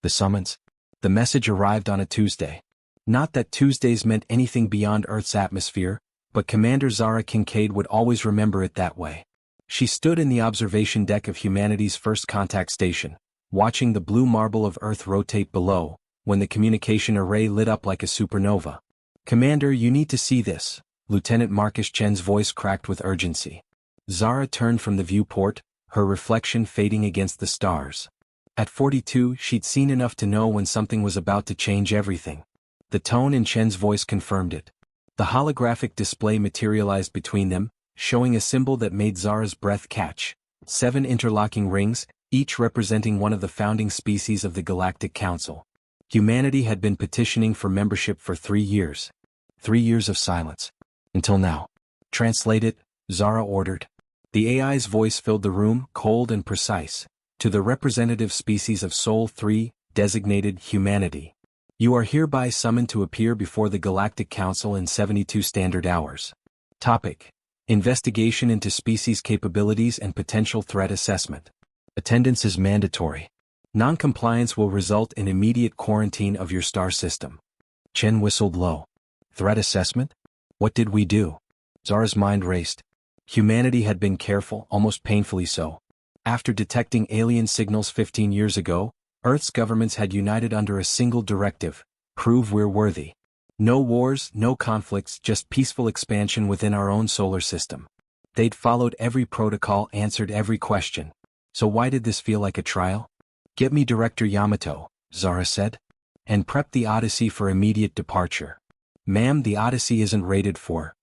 The summons. The message arrived on a Tuesday. Not that Tuesdays meant anything beyond Earth's atmosphere, but Commander Zara Kincaid would always remember it that way. She stood in the observation deck of humanity's first contact station, watching the blue marble of Earth rotate below, when the communication array lit up like a supernova. "Commander, you need to see this," Lieutenant Marcus Chen's voice cracked with urgency. Zara turned from the viewport, her reflection fading against the stars. At 42, she'd seen enough to know when something was about to change everything. The tone in Chen's voice confirmed it. The holographic display materialized between them, showing a symbol that made Zara's breath catch. 7 interlocking rings, each representing one of the founding species of the Galactic Council. Humanity had been petitioning for membership for 3 years. 3 years of silence. Until now. "Translate it," Zara ordered. The AI's voice filled the room, cold and precise. "To the representative species of Sol 3, designated humanity. You are hereby summoned to appear before the Galactic Council in 72 standard hours. Topic: Investigation into species capabilities and potential threat assessment. Attendance is mandatory. Non-compliance will result in immediate quarantine of your star system." Chen whistled low. "Threat assessment? What did we do?" Zara's mind raced. Humanity had been careful, almost painfully so. After detecting alien signals 15 years ago, Earth's governments had united under a single directive: prove we're worthy. No wars, no conflicts, just peaceful expansion within our own solar system. They'd followed every protocol, answered every question. So why did this feel like a trial? "Get me Director Yamato," Zara said. "And prep the Odyssey for immediate departure." "Ma'am, the Odyssey isn't rated for."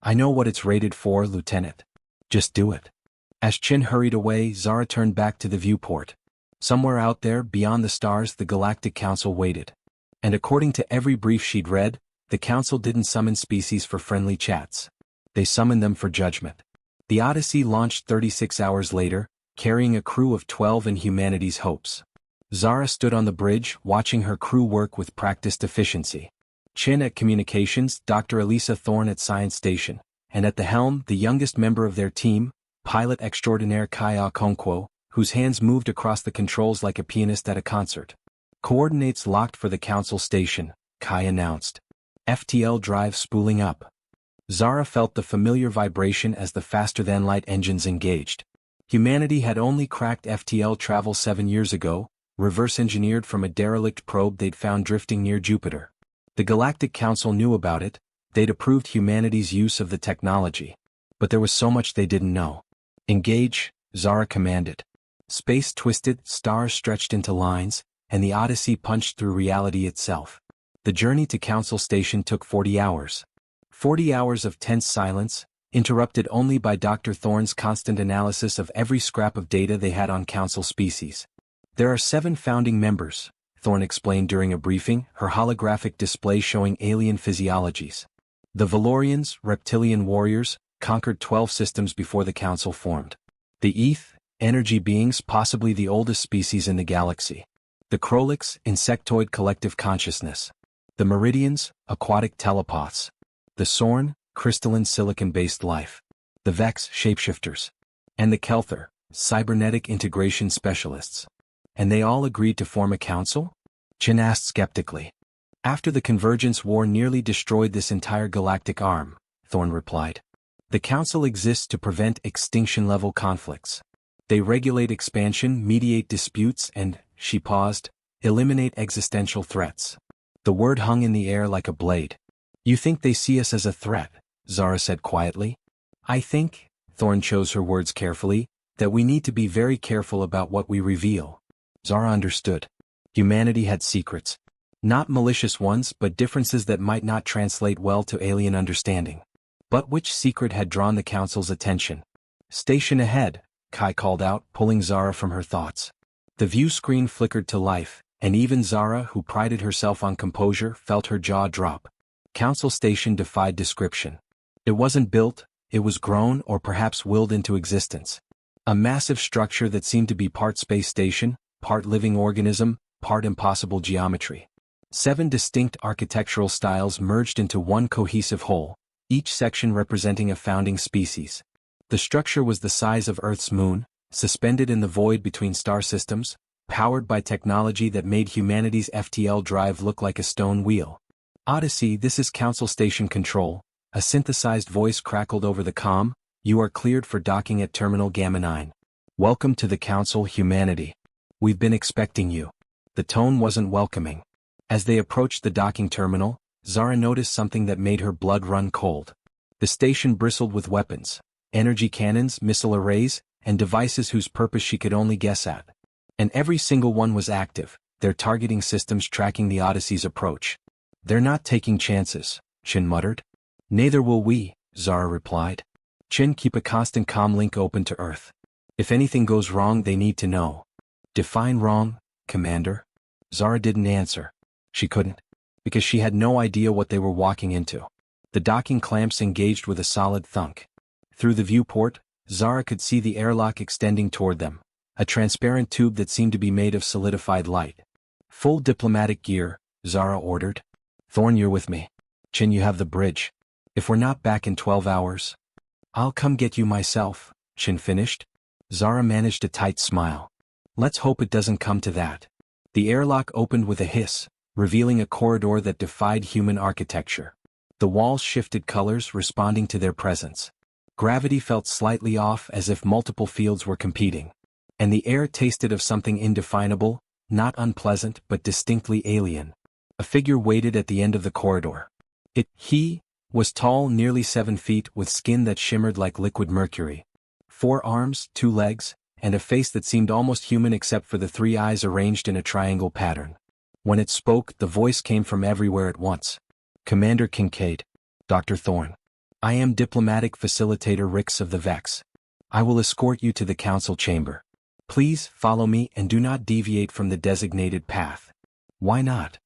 "I know what it's rated for, Lieutenant. Just do it." As Chen hurried away, Zara turned back to the viewport. Somewhere out there, beyond the stars, the Galactic Council waited. And according to every brief she'd read, the Council didn't summon species for friendly chats. They summoned them for judgment. The Odyssey launched 36 hours later, carrying a crew of 12 in humanity's hopes. Zara stood on the bridge, watching her crew work with practiced efficiency. Chen at communications, Dr. Elisa Thorne at science station, and at the helm, the youngest member of their team, pilot extraordinaire Kai Okonkwo, whose hands moved across the controls like a pianist at a concert. "Coordinates locked for the Council station," Kai announced. "FTL drive spooling up." Zara felt the familiar vibration as the faster-than-light engines engaged. Humanity had only cracked FTL travel 7 years ago, reverse-engineered from a derelict probe they'd found drifting near Jupiter. The Galactic Council knew about it, they'd approved humanity's use of the technology. But there was so much they didn't know. "Engage," Zara commanded. Space twisted, stars stretched into lines, and the Odyssey punched through reality itself. The journey to Council Station took 40 hours. 40 hours of tense silence, interrupted only by Dr. Thorne's constant analysis of every scrap of data they had on Council species. "There are 7 founding members," Thorne explained during a briefing, her holographic display showing alien physiologies. "The Valorians, reptilian warriors, conquered 12 systems before the Council formed. The Eth, energy beings, possibly the oldest species in the galaxy. The Krolix, insectoid collective consciousness. The Meridians, aquatic telepaths. The Sorn, crystalline silicon-based life. The Vex, shapeshifters. And the Kelthar, cybernetic integration specialists. And they all agreed to form a council?" Chen asked skeptically. "After the Convergence War nearly destroyed this entire galactic arm," Thorne replied. "The Council exists to prevent extinction-level conflicts. They regulate expansion, mediate disputes, and," she paused, "eliminate existential threats." The word hung in the air like a blade. "You think they see us as a threat?" Zara said quietly. "I think," Thorne chose her words carefully, "that we need to be very careful about what we reveal." Zara understood. Humanity had secrets. Not malicious ones, but differences that might not translate well to alien understanding. But which secret had drawn the Council's attention? "Station ahead," Kai called out, pulling Zara from her thoughts. The view screen flickered to life, and even Zara, who prided herself on composure, felt her jaw drop. Council Station defied description. It wasn't built, it was grown or perhaps willed into existence. A massive structure that seemed to be part space station, part living organism, part impossible geometry. 7 distinct architectural styles merged into one cohesive whole, each section representing a founding species. The structure was the size of Earth's moon, suspended in the void between star systems, powered by technology that made humanity's FTL drive look like a stone wheel. Odyssey, this is Council Station Control. A synthesized voice crackled over the comm. You are cleared for docking at Terminal Gamma 9. Welcome to the Council, humanity. We've been expecting you. The tone wasn't welcoming. As they approached the docking terminal, Zara noticed something that made her blood run cold. The station bristled with weapons, energy cannons, missile arrays, and devices whose purpose she could only guess at. And every single one was active, their targeting systems tracking the Odyssey's approach. They're not taking chances, Chin muttered. Neither will we, Zara replied. Chin, keep a constant comm link open to Earth. If anything goes wrong, they need to know. Define wrong, Commander? Zara didn't answer. She couldn't. Because she had no idea what they were walking into. The docking clamps engaged with a solid thunk. Through the viewport, Zara could see the airlock extending toward them, a transparent tube that seemed to be made of solidified light. Full diplomatic gear, Zara ordered. Thorn, you're with me. Chin, you have the bridge. If we're not back in 12 hours, I'll come get you myself, Chin finished. Zara managed a tight smile. Let's hope it doesn't come to that. The airlock opened with a hiss, revealing a corridor that defied human architecture. The walls shifted colors, responding to their presence. Gravity felt slightly off, as if multiple fields were competing. And the air tasted of something indefinable, not unpleasant but distinctly alien. A figure waited at the end of the corridor. He was tall, nearly 7 feet, with skin that shimmered like liquid mercury. 4 arms, 2 legs, and a face that seemed almost human except for the 3 eyes arranged in a triangle pattern. When it spoke, the voice came from everywhere at once. Commander Kincaid. Dr. Thorne. I am Diplomatic Facilitator Rix of the Vex. I will escort you to the Council chamber. Please follow me and do not deviate from the designated path. Why not?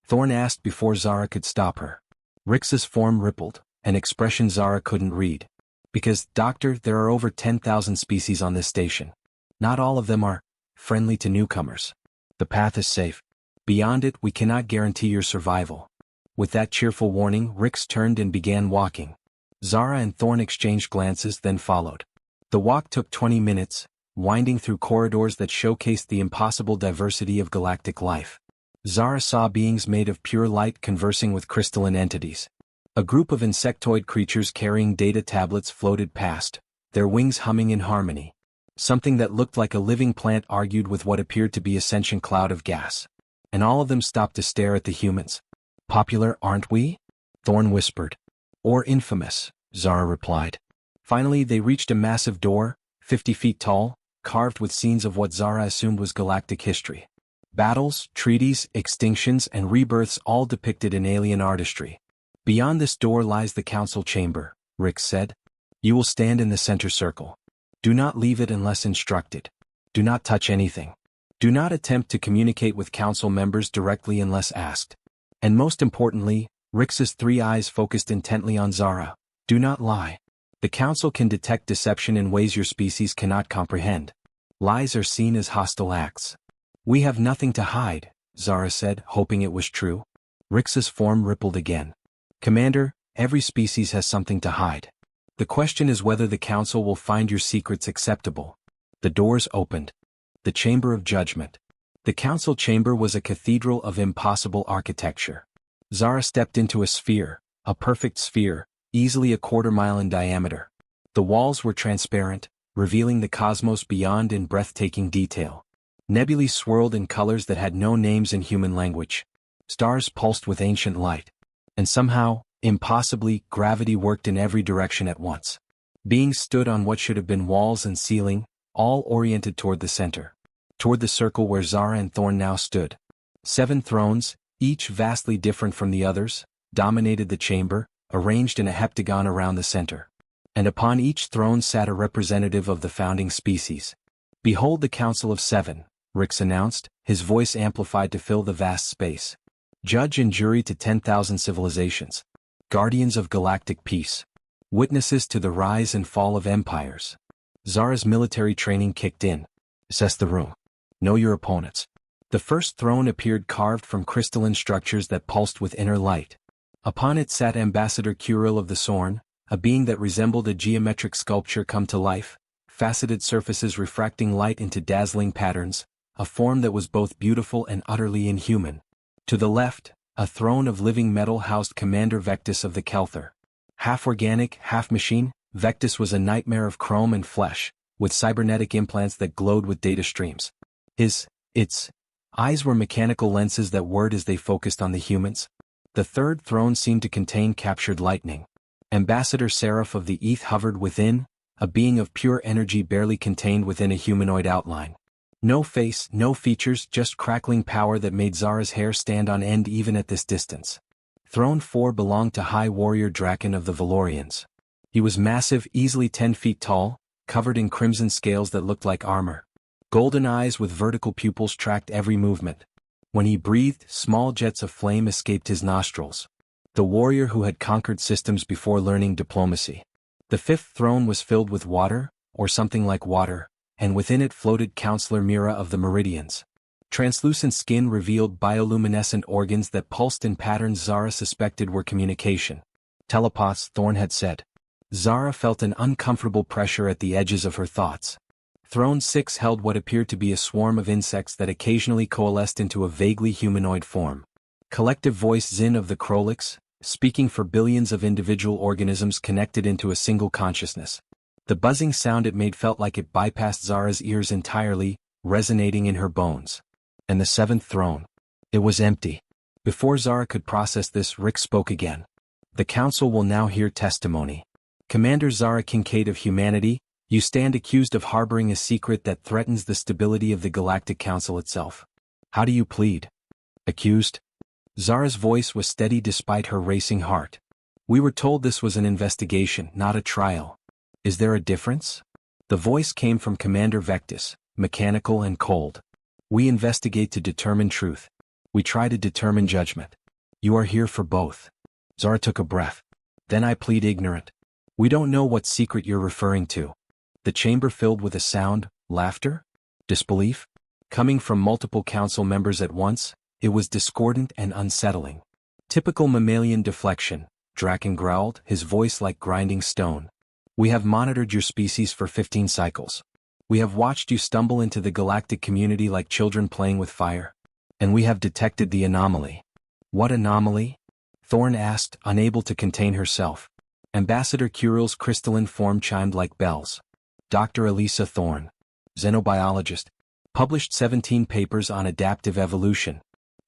Thorne asked before Zara could stop her. Rix's form rippled, an expression Zara couldn't read. Because, Doctor, there are over 10,000 species on this station. Not all of them are friendly to newcomers. The path is safe. Beyond it, we cannot guarantee your survival. With that cheerful warning, Rix turned and began walking. Zara and Thorne exchanged glances, then followed. The walk took 20 minutes, winding through corridors that showcased the impossible diversity of galactic life. Zara saw beings made of pure light conversing with crystalline entities. A group of insectoid creatures carrying data tablets floated past, their wings humming in harmony. Something that looked like a living plant argued with what appeared to be a sentient cloud of gas. And all of them stopped to stare at the humans. Popular, aren't we? Thorne whispered. Or infamous, Zara replied. Finally, they reached a massive door, 50 feet tall, carved with scenes of what Zara assumed was galactic history. Battles, treaties, extinctions, and rebirths, all depicted in alien artistry. Beyond this door lies the Council chamber, Rix said. You will stand in the center circle. Do not leave it unless instructed. Do not touch anything. Do not attempt to communicate with Council members directly unless asked. And most importantly, Rix's 3 eyes focused intently on Zara. Do not lie. The Council can detect deception in ways your species cannot comprehend. Lies are seen as hostile acts. We have nothing to hide, Zara said, hoping it was true. Rix's form rippled again. Commander, every species has something to hide. The question is whether the Council will find your secrets acceptable. The doors opened. The Chamber of Judgment. The Council chamber was a cathedral of impossible architecture. Zara stepped into a sphere, a perfect sphere, easily a 1/4 mile in diameter. The walls were transparent, revealing the cosmos beyond in breathtaking detail. Nebulae swirled in colors that had no names in human language. Stars pulsed with ancient light. And somehow, impossibly, gravity worked in every direction at once. Beings stood on what should have been walls and ceiling, all oriented toward the center. Toward the circle where Zara and Thorne now stood. 7 thrones, each vastly different from the others, dominated the chamber, arranged in a heptagon around the center. And upon each throne sat a representative of the founding species. Behold the Council of 7, Rix announced, his voice amplified to fill the vast space. Judge and jury to 10,000 civilizations. Guardians of galactic peace. Witnesses to the rise and fall of empires. Zara's military training kicked in. Assess the room. Know your opponents. The first throne appeared carved from crystalline structures that pulsed with inner light. Upon it sat Ambassador Curil of the Sorn, a being that resembled a geometric sculpture come to life, faceted surfaces refracting light into dazzling patterns, a form that was both beautiful and utterly inhuman. To the left, a throne of living metal housed Commander Vectis of the Kelthar. Half organic, half machine, Vectis was a nightmare of chrome and flesh, with cybernetic implants that glowed with data streams. Its eyes were mechanical lenses that whirred as they focused on the humans. The third throne seemed to contain captured lightning. Ambassador Seraph of the Eth hovered within, a being of pure energy barely contained within a humanoid outline. No face, no features, just crackling power that made Zara's hair stand on end even at this distance. Throne 4 belonged to High Warrior Draken of the Valorians. He was massive, easily 10 feet tall, covered in crimson scales that looked like armor. Golden eyes with vertical pupils tracked every movement. When he breathed, small jets of flame escaped his nostrils. The warrior who had conquered systems before learning diplomacy. The fifth throne was filled with water, or something like water, and within it floated Counselor Mira of the Meridians. Translucent skin revealed bioluminescent organs that pulsed in patterns Zara suspected were communication. Telepaths, Thorn had said. Zara felt an uncomfortable pressure at the edges of her thoughts. Throne 6 held what appeared to be a swarm of insects that occasionally coalesced into a vaguely humanoid form. Collective voice Zin of the Krolix, speaking for billions of individual organisms connected into a single consciousness. The buzzing sound it made felt like it bypassed Zara's ears entirely, resonating in her bones. And the seventh throne. It was empty. Before Zara could process this, Rick spoke again. The Council will now hear testimony. Commander Zara Kincaid of Humanity, you stand accused of harboring a secret that threatens the stability of the Galactic Council itself. How do you plead? Accused? Zara's voice was steady despite her racing heart. We were told this was an investigation, not a trial. Is there a difference? The voice came from Commander Vectis, mechanical and cold. We investigate to determine truth. We try to determine judgment. You are here for both. Zara took a breath. Then I plead ignorant. We don't know what secret you're referring to. The chamber filled with a sound, laughter? Disbelief? Coming from multiple council members at once, it was discordant and unsettling. Typical mammalian deflection, Draken growled, his voice like grinding stone. We have monitored your species for 15 cycles. We have watched you stumble into the galactic community like children playing with fire. And we have detected the anomaly. What anomaly? Thorn asked, unable to contain herself. Ambassador Curill's crystalline form chimed like bells. Dr. Elisa Thorn, xenobiologist, published 17 papers on adaptive evolution.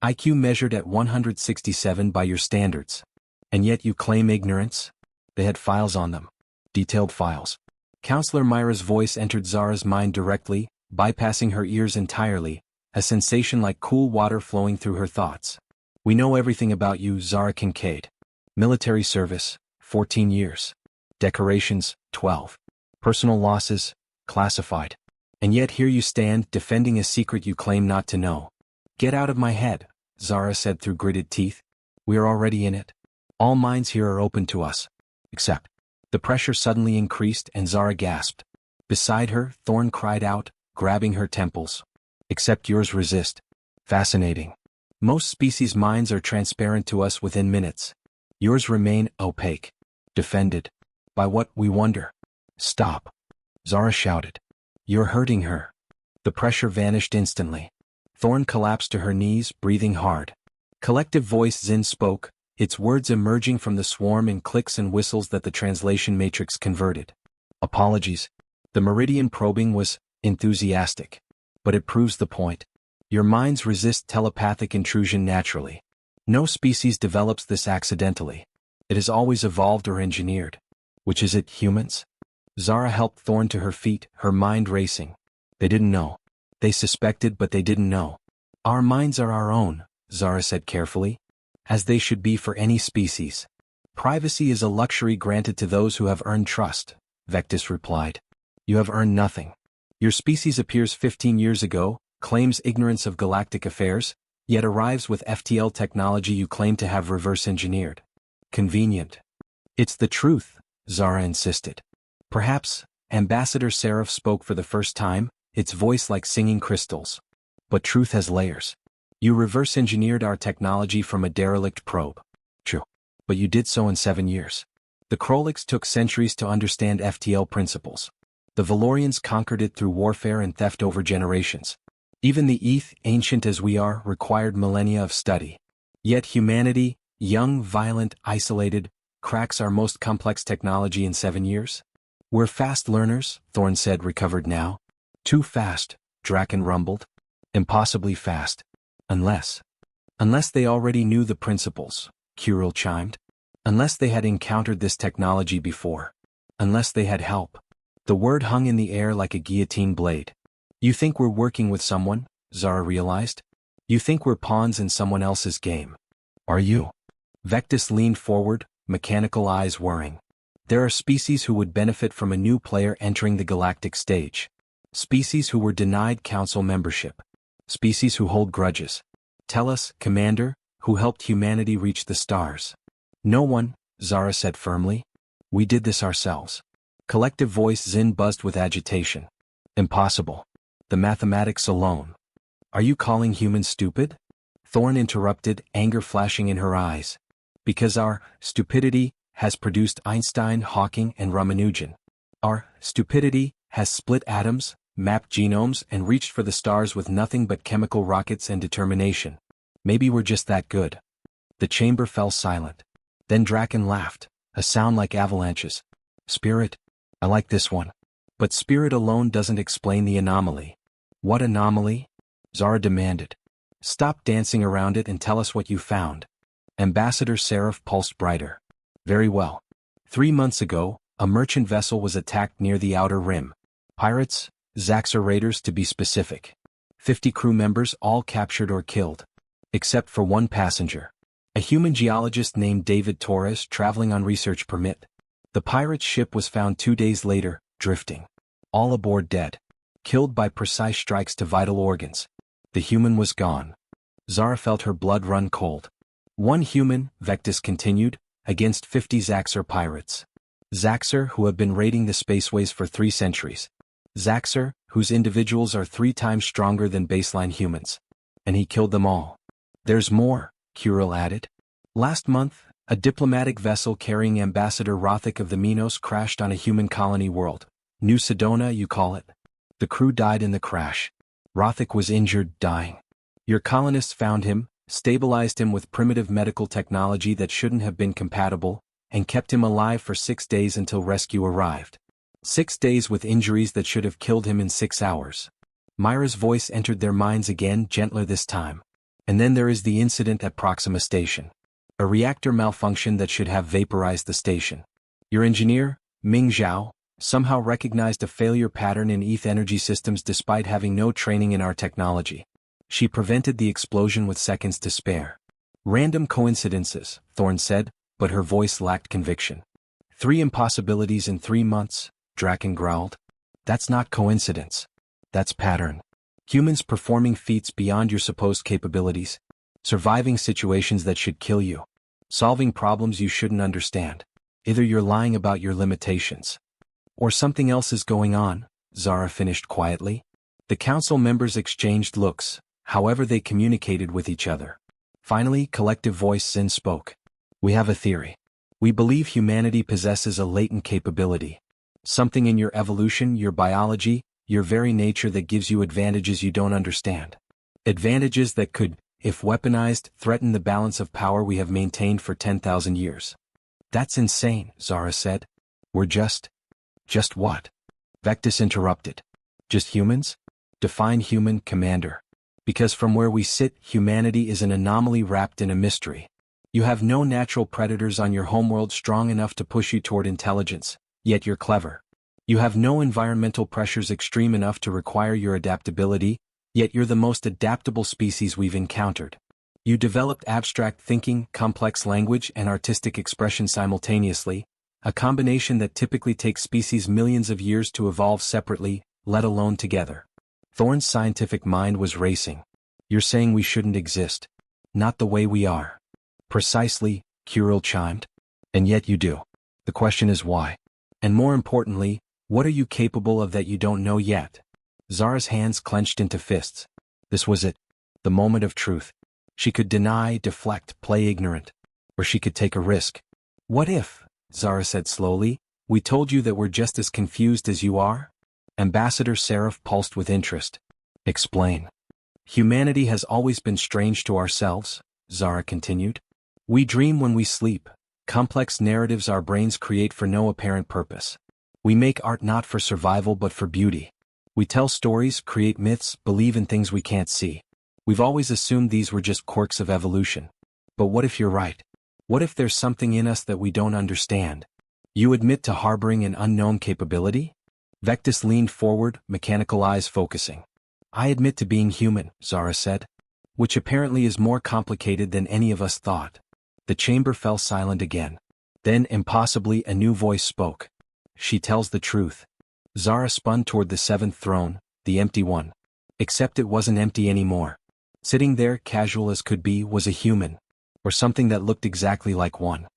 IQ measured at 167 by your standards. And yet you claim ignorance? They had files on them. Detailed files. Counselor Myra's voice entered Zara's mind directly, bypassing her ears entirely, a sensation like cool water flowing through her thoughts. We know everything about you, Zara Kincaid. Military service, 14 years. Decorations, 12. Personal losses, classified. And yet here you stand, defending a secret you claim not to know. Get out of my head, Zara said through gritted teeth. We are already in it. All minds here are open to us. Except. The pressure suddenly increased and Zara gasped. Beside her, Thorn cried out, grabbing her temples. Except yours resist. Fascinating. Most species' minds are transparent to us within minutes. Yours remain opaque. Defended. By what, we wonder. Stop. Zara shouted. You're hurting her. The pressure vanished instantly. Thorn collapsed to her knees, breathing hard. Collective voice Zin spoke, its words emerging from the swarm in clicks and whistles that the translation matrix converted. Apologies. The meridian probing was enthusiastic. But it proves the point. Your minds resist telepathic intrusion naturally. No species develops this accidentally. It is always evolved or engineered. Which is it, humans? Zara helped Thorn to her feet, her mind racing. They didn't know. They suspected but they didn't know. Our minds are our own, Zara said carefully. As they should be for any species. Privacy is a luxury granted to those who have earned trust, Vectis replied. You have earned nothing. Your species appears 15 years ago, claims ignorance of galactic affairs, yet arrives with FTL technology you claim to have reverse engineered. Convenient. It's the truth, Zara insisted. Perhaps, Ambassador Seraph spoke for the first time, its voice like singing crystals. But truth has layers. You reverse engineered our technology from a derelict probe. True. But you did so in 7 years. The Krolix took centuries to understand FTL principles. The Valorians conquered it through warfare and theft over generations. Even the Eth, ancient as we are, required millennia of study. Yet humanity, young, violent, isolated, cracks our most complex technology in 7 years? We're fast learners, Thorn said, recovered now. Too fast, Draken rumbled. Impossibly fast. Unless they already knew the principles, Kirill chimed. Unless they had encountered this technology before. Unless they had help. The word hung in the air like a guillotine blade. You think we're working with someone, Zara realized. You think we're pawns in someone else's game. Are you? Vectis leaned forward, mechanical eyes whirring. There are species who would benefit from a new player entering the galactic stage. Species who were denied council membership. Species who hold grudges. Tell us, Commander, who helped humanity reach the stars. No one, Zara said firmly. We did this ourselves. Collective voice Zin buzzed with agitation. Impossible. The mathematics alone. Are you calling humans stupid? Thorn interrupted, anger flashing in her eyes. Because our stupidity has produced Einstein, Hawking, and Ramanujan. Our stupidity has split atoms, mapped genomes, and reached for the stars with nothing but chemical rockets and determination. Maybe we're just that good. The chamber fell silent. Then Draken laughed, a sound like avalanches. Spirit? I like this one. But spirit alone doesn't explain the anomaly. What anomaly? Zara demanded. Stop dancing around it and tell us what you found. Ambassador Seraph pulsed brighter. Very well. 3 months ago, a merchant vessel was attacked near the outer rim. Pirates, Zaxxor raiders to be specific. 50 crew members all captured or killed. Except for one passenger. A human geologist named David Torres traveling on research permit. The pirate's ship was found 2 days later, drifting. All aboard dead. Killed by precise strikes to vital organs. The human was gone. Zara felt her blood run cold. One human, Vectis continued, against 50 Zaxxor pirates. Zaxxor who have been raiding the spaceways for 3 centuries. Zaxxor, whose individuals are 3 times stronger than baseline humans. And he killed them all. There's more, Kirill added. Last month, a diplomatic vessel carrying Ambassador Rothik of the Minos crashed on a human colony world. New Sedona, you call it. The crew died in the crash. Rothik was injured, dying. Your colonists found him, stabilized him with primitive medical technology that shouldn't have been compatible, and kept him alive for 6 days until rescue arrived. 6 days with injuries that should have killed him in 6 hours. Myra's voice entered their minds again, gentler this time. And then there is the incident at Proxima Station. A reactor malfunction that should have vaporized the station. Your engineer, Ming Zhao, somehow recognized a failure pattern in ETH energy systems despite having no training in our technology. She prevented the explosion with seconds to spare. Random coincidences, Thorn said, but her voice lacked conviction. 3 impossibilities in 3 months, Draken growled. That's not coincidence. That's pattern. Humans performing feats beyond your supposed capabilities. Surviving situations that should kill you. Solving problems you shouldn't understand. Either you're lying about your limitations. Or something else is going on, Zara finished quietly. The council members exchanged looks, however they communicated with each other. Finally, collective voice Zin spoke. We have a theory. We believe humanity possesses a latent capability. Something in your evolution, your biology, your very nature that gives you advantages you don't understand. Advantages that could, if weaponized, threaten the balance of power we have maintained for 10,000 years. That's insane, Zara said. We're just what? Vectis interrupted. Just humans? Define human, Commander. Because from where we sit, humanity is an anomaly wrapped in a mystery. You have no natural predators on your homeworld strong enough to push you toward intelligence, yet you're clever. You have no environmental pressures extreme enough to require your adaptability, yet you're the most adaptable species we've encountered. You developed abstract thinking, complex language, and artistic expression simultaneously, a combination that typically takes species millions of years to evolve separately, let alone together. Thorn's scientific mind was racing. You're saying we shouldn't exist. Not the way we are. Precisely, Kirill chimed. And yet you do. The question is why. And more importantly, what are you capable of that you don't know yet? Zara's hands clenched into fists. This was it. The moment of truth. She could deny, deflect, play ignorant. Or she could take a risk. What if, Zara said slowly, we told you that we're just as confused as you are? Ambassador Seraph pulsed with interest. Explain. Humanity has always been strange to ourselves, Zara continued. We dream when we sleep, complex narratives our brains create for no apparent purpose. We make art not for survival but for beauty. We tell stories, create myths, believe in things we can't see. We've always assumed these were just quirks of evolution. But what if you're right? What if there's something in us that we don't understand? You admit to harboring an unknown capability? Vectis leaned forward, mechanical eyes focusing. I admit to being human, Zara said. Which apparently is more complicated than any of us thought. The chamber fell silent again. Then, impossibly, a new voice spoke. She tells the truth. Zara spun toward the seventh throne, the empty one. Except it wasn't empty anymore. Sitting there, casual as could be, was a human. Or something that looked exactly like one.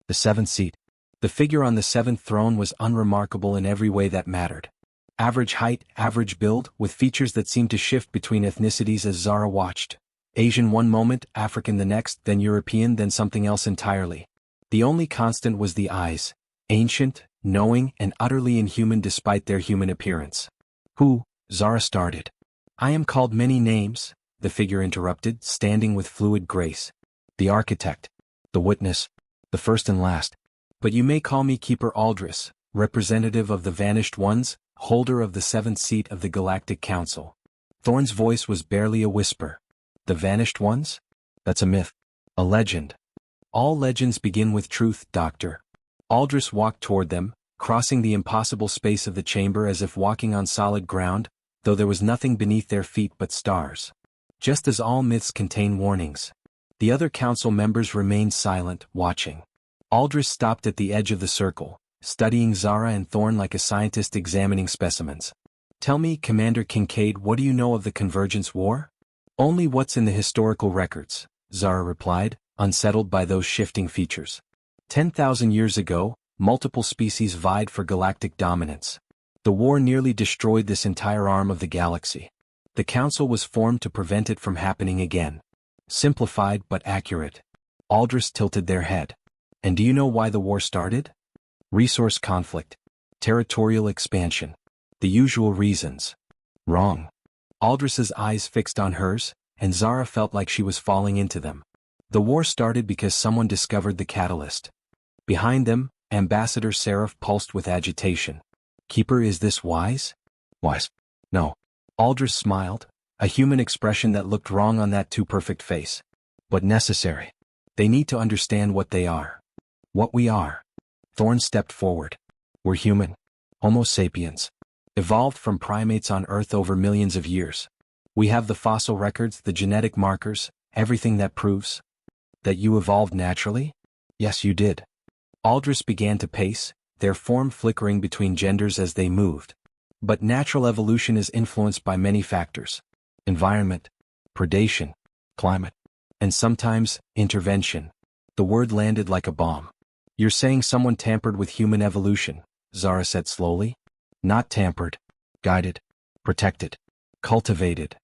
The seventh seat. The figure on the seventh throne was unremarkable in every way that mattered. Average height, average build, with features that seemed to shift between ethnicities as Zara watched. Asian one moment, African the next, then European, then something else entirely. The only constant was the eyes. Ancient, knowing, and utterly inhuman despite their human appearance. Who? Zara started. I am called many names, the figure interrupted, standing with fluid grace. The architect. The witness. The first and last. But you may call me Keeper Aldris, representative of the vanished ones, holder of the seventh seat of the Galactic Council. Thorne's voice was barely a whisper. The vanished ones? That's a myth. A legend. All legends begin with truth, Doctor. Aldris walked toward them, crossing the impossible space of the chamber as if walking on solid ground, though there was nothing beneath their feet but stars. Just as all myths contain warnings. The other council members remained silent, watching. Aldris stopped at the edge of the circle, studying Zara and Thorne like a scientist examining specimens. Tell me, Commander Kincaid, what do you know of the Convergence War? Only what's in the historical records, Zara replied, unsettled by those shifting features. 10,000 years ago, multiple species vied for galactic dominance. The war nearly destroyed this entire arm of the galaxy. The Council was formed to prevent it from happening again. Simplified but accurate. Aldris tilted their head. And do you know why the war started? Resource conflict. Territorial expansion. The usual reasons. Wrong. Aldris's eyes fixed on hers, and Zara felt like she was falling into them. The war started because someone discovered the catalyst. Behind them, Ambassador Seraph pulsed with agitation. Keeper, is this wise? Wise? No. Aldris smiled, a human expression that looked wrong on that too-perfect face. But necessary. They need to understand what they are. What we are. Thorne stepped forward. We're human. Homo sapiens. Evolved from primates on Earth over millions of years. We have the fossil records, the genetic markers, everything that proves. That you evolved naturally? Yes, you did. Aldris began to pace, their form flickering between genders as they moved. But natural evolution is influenced by many factors. Environment, predation, climate, and sometimes, intervention. The word landed like a bomb. You're saying someone tampered with human evolution, Zara said slowly. Not tampered. Guided. Protected. Cultivated.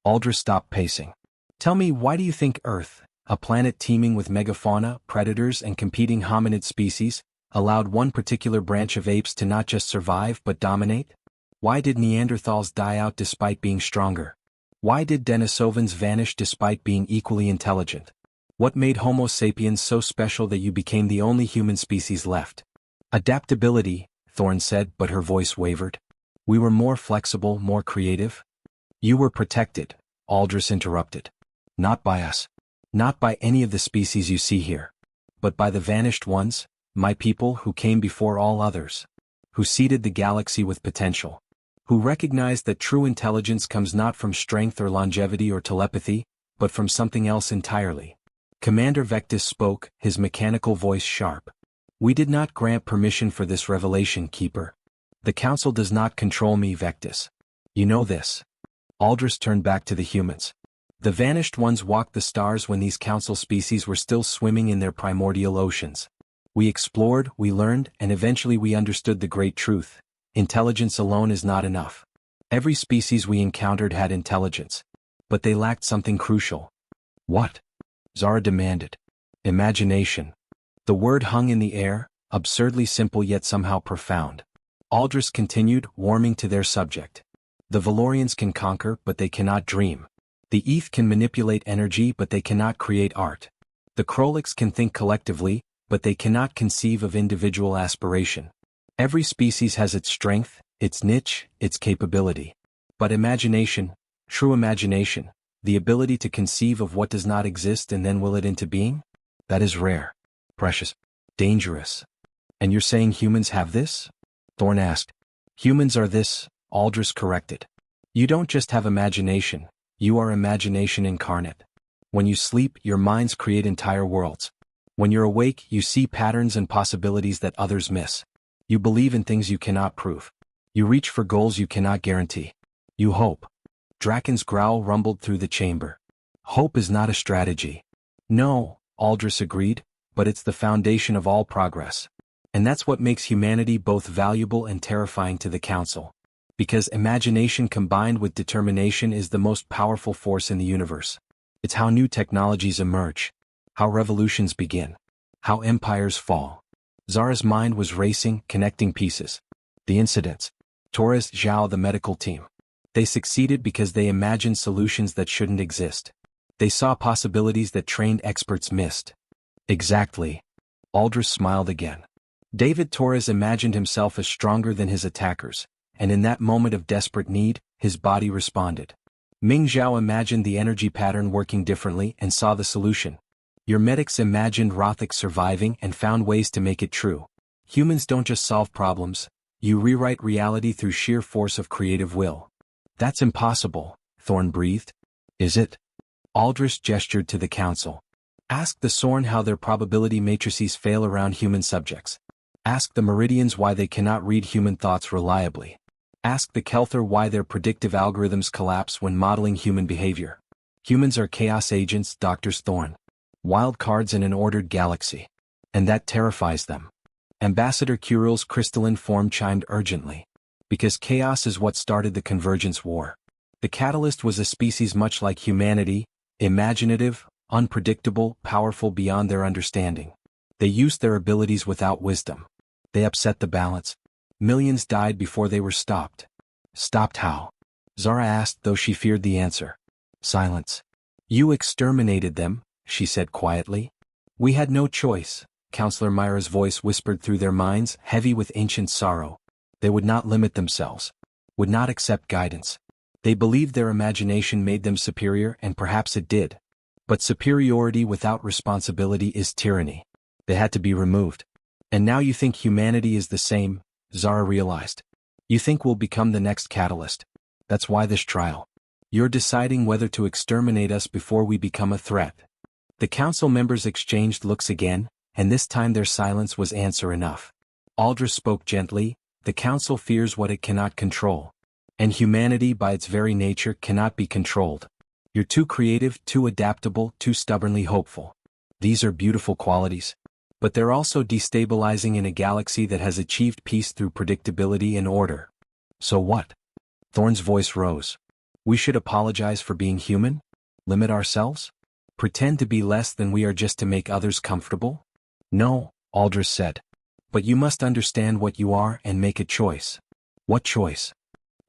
Aldris stopped pacing. Tell me, why do you think Earth, a planet teeming with megafauna, predators, and competing hominid species, allowed one particular branch of apes to not just survive but dominate? Why did Neanderthals die out despite being stronger? Why did Denisovans vanish despite being equally intelligent? What made Homo sapiens so special that you became the only human species left? Adaptability, Thorne said, but her voice wavered. We were more flexible, more creative. You were protected, Aldris interrupted. Not by us. Not by any of the species you see here. But by the vanished ones, my people who came before all others. Who seeded the galaxy with potential. Who recognized that true intelligence comes not from strength or longevity or telepathy, but from something else entirely. Commander Vectis spoke, his mechanical voice sharp. We did not grant permission for this revelation, Keeper. The Council does not control me, Vectis. You know this. Aldris turned back to the humans. The vanished ones walked the stars when these Council species were still swimming in their primordial oceans. We explored, we learned, and eventually we understood the great truth. Intelligence alone is not enough. Every species we encountered had intelligence. But they lacked something crucial. What? Zara demanded. Imagination. The word hung in the air, absurdly simple yet somehow profound. Aldris continued, warming to their subject. The Valorians can conquer, but they cannot dream. The ETH can manipulate energy but they cannot create art. The Krolix can think collectively, but they cannot conceive of individual aspiration. Every species has its strength, its niche, its capability. But imagination, true imagination, the ability to conceive of what does not exist and then will it into being? That is rare, precious, dangerous. And you're saying humans have this? Thorn asked. Humans are this, Aldous corrected. You don't just have imagination, you are imagination incarnate. When you sleep, your minds create entire worlds. When you're awake, you see patterns and possibilities that others miss. You believe in things you cannot prove. You reach for goals you cannot guarantee. You hope. Draken's growl rumbled through the chamber. Hope is not a strategy. No, Aldous agreed, but it's the foundation of all progress. And that's what makes humanity both valuable and terrifying to the Council. Because imagination combined with determination is the most powerful force in the universe. It's how new technologies emerge, how revolutions begin, how empires fall. Zara's mind was racing, connecting pieces. The incidents. Torres, Zhao, the medical team. They succeeded because they imagined solutions that shouldn't exist. They saw possibilities that trained experts missed. Exactly. Aldous smiled again. David Torres imagined himself as stronger than his attackers, and in that moment of desperate need, his body responded. Ming Zhao imagined the energy pattern working differently and saw the solution. Your medics imagined Rothik surviving and found ways to make it true. Humans don't just solve problems, you rewrite reality through sheer force of creative will. That's impossible, Thorn breathed. Is it? Aldous gestured to the Council. Ask the Sorn how their probability matrices fail around human subjects. Ask the Meridians why they cannot read human thoughts reliably. Ask the Kelthar why their predictive algorithms collapse when modeling human behavior. Humans are chaos agents, Dr. Thorn. Wild cards in an ordered galaxy. And that terrifies them. Ambassador Curul's crystalline form chimed urgently. Because chaos is what started the Convergence War. The catalyst was a species much like humanity, imaginative, unpredictable, powerful beyond their understanding. They used their abilities without wisdom. They upset the balance. Millions died before they were stopped. Stopped how? Zara asked, though she feared the answer. Silence. You exterminated them, she said quietly. We had no choice, Counselor Myra's voice whispered through their minds, heavy with ancient sorrow. They would not limit themselves. Would not accept guidance. They believed their imagination made them superior, and perhaps it did. But superiority without responsibility is tyranny. They had to be removed. And now you think humanity is the same, Zara realized. You think we'll become the next catalyst. That's why this trial. You're deciding whether to exterminate us before we become a threat. The Council members exchanged looks again, and this time their silence was answer enough. Aldous spoke gently. The Council fears what it cannot control. And humanity by its very nature cannot be controlled. You're too creative, too adaptable, too stubbornly hopeful. These are beautiful qualities. But they're also destabilizing in a galaxy that has achieved peace through predictability and order. So what? Thorn's voice rose. We should apologize for being human? Limit ourselves? Pretend to be less than we are just to make others comfortable? No, Aldous said. But you must understand what you are and make a choice. What choice?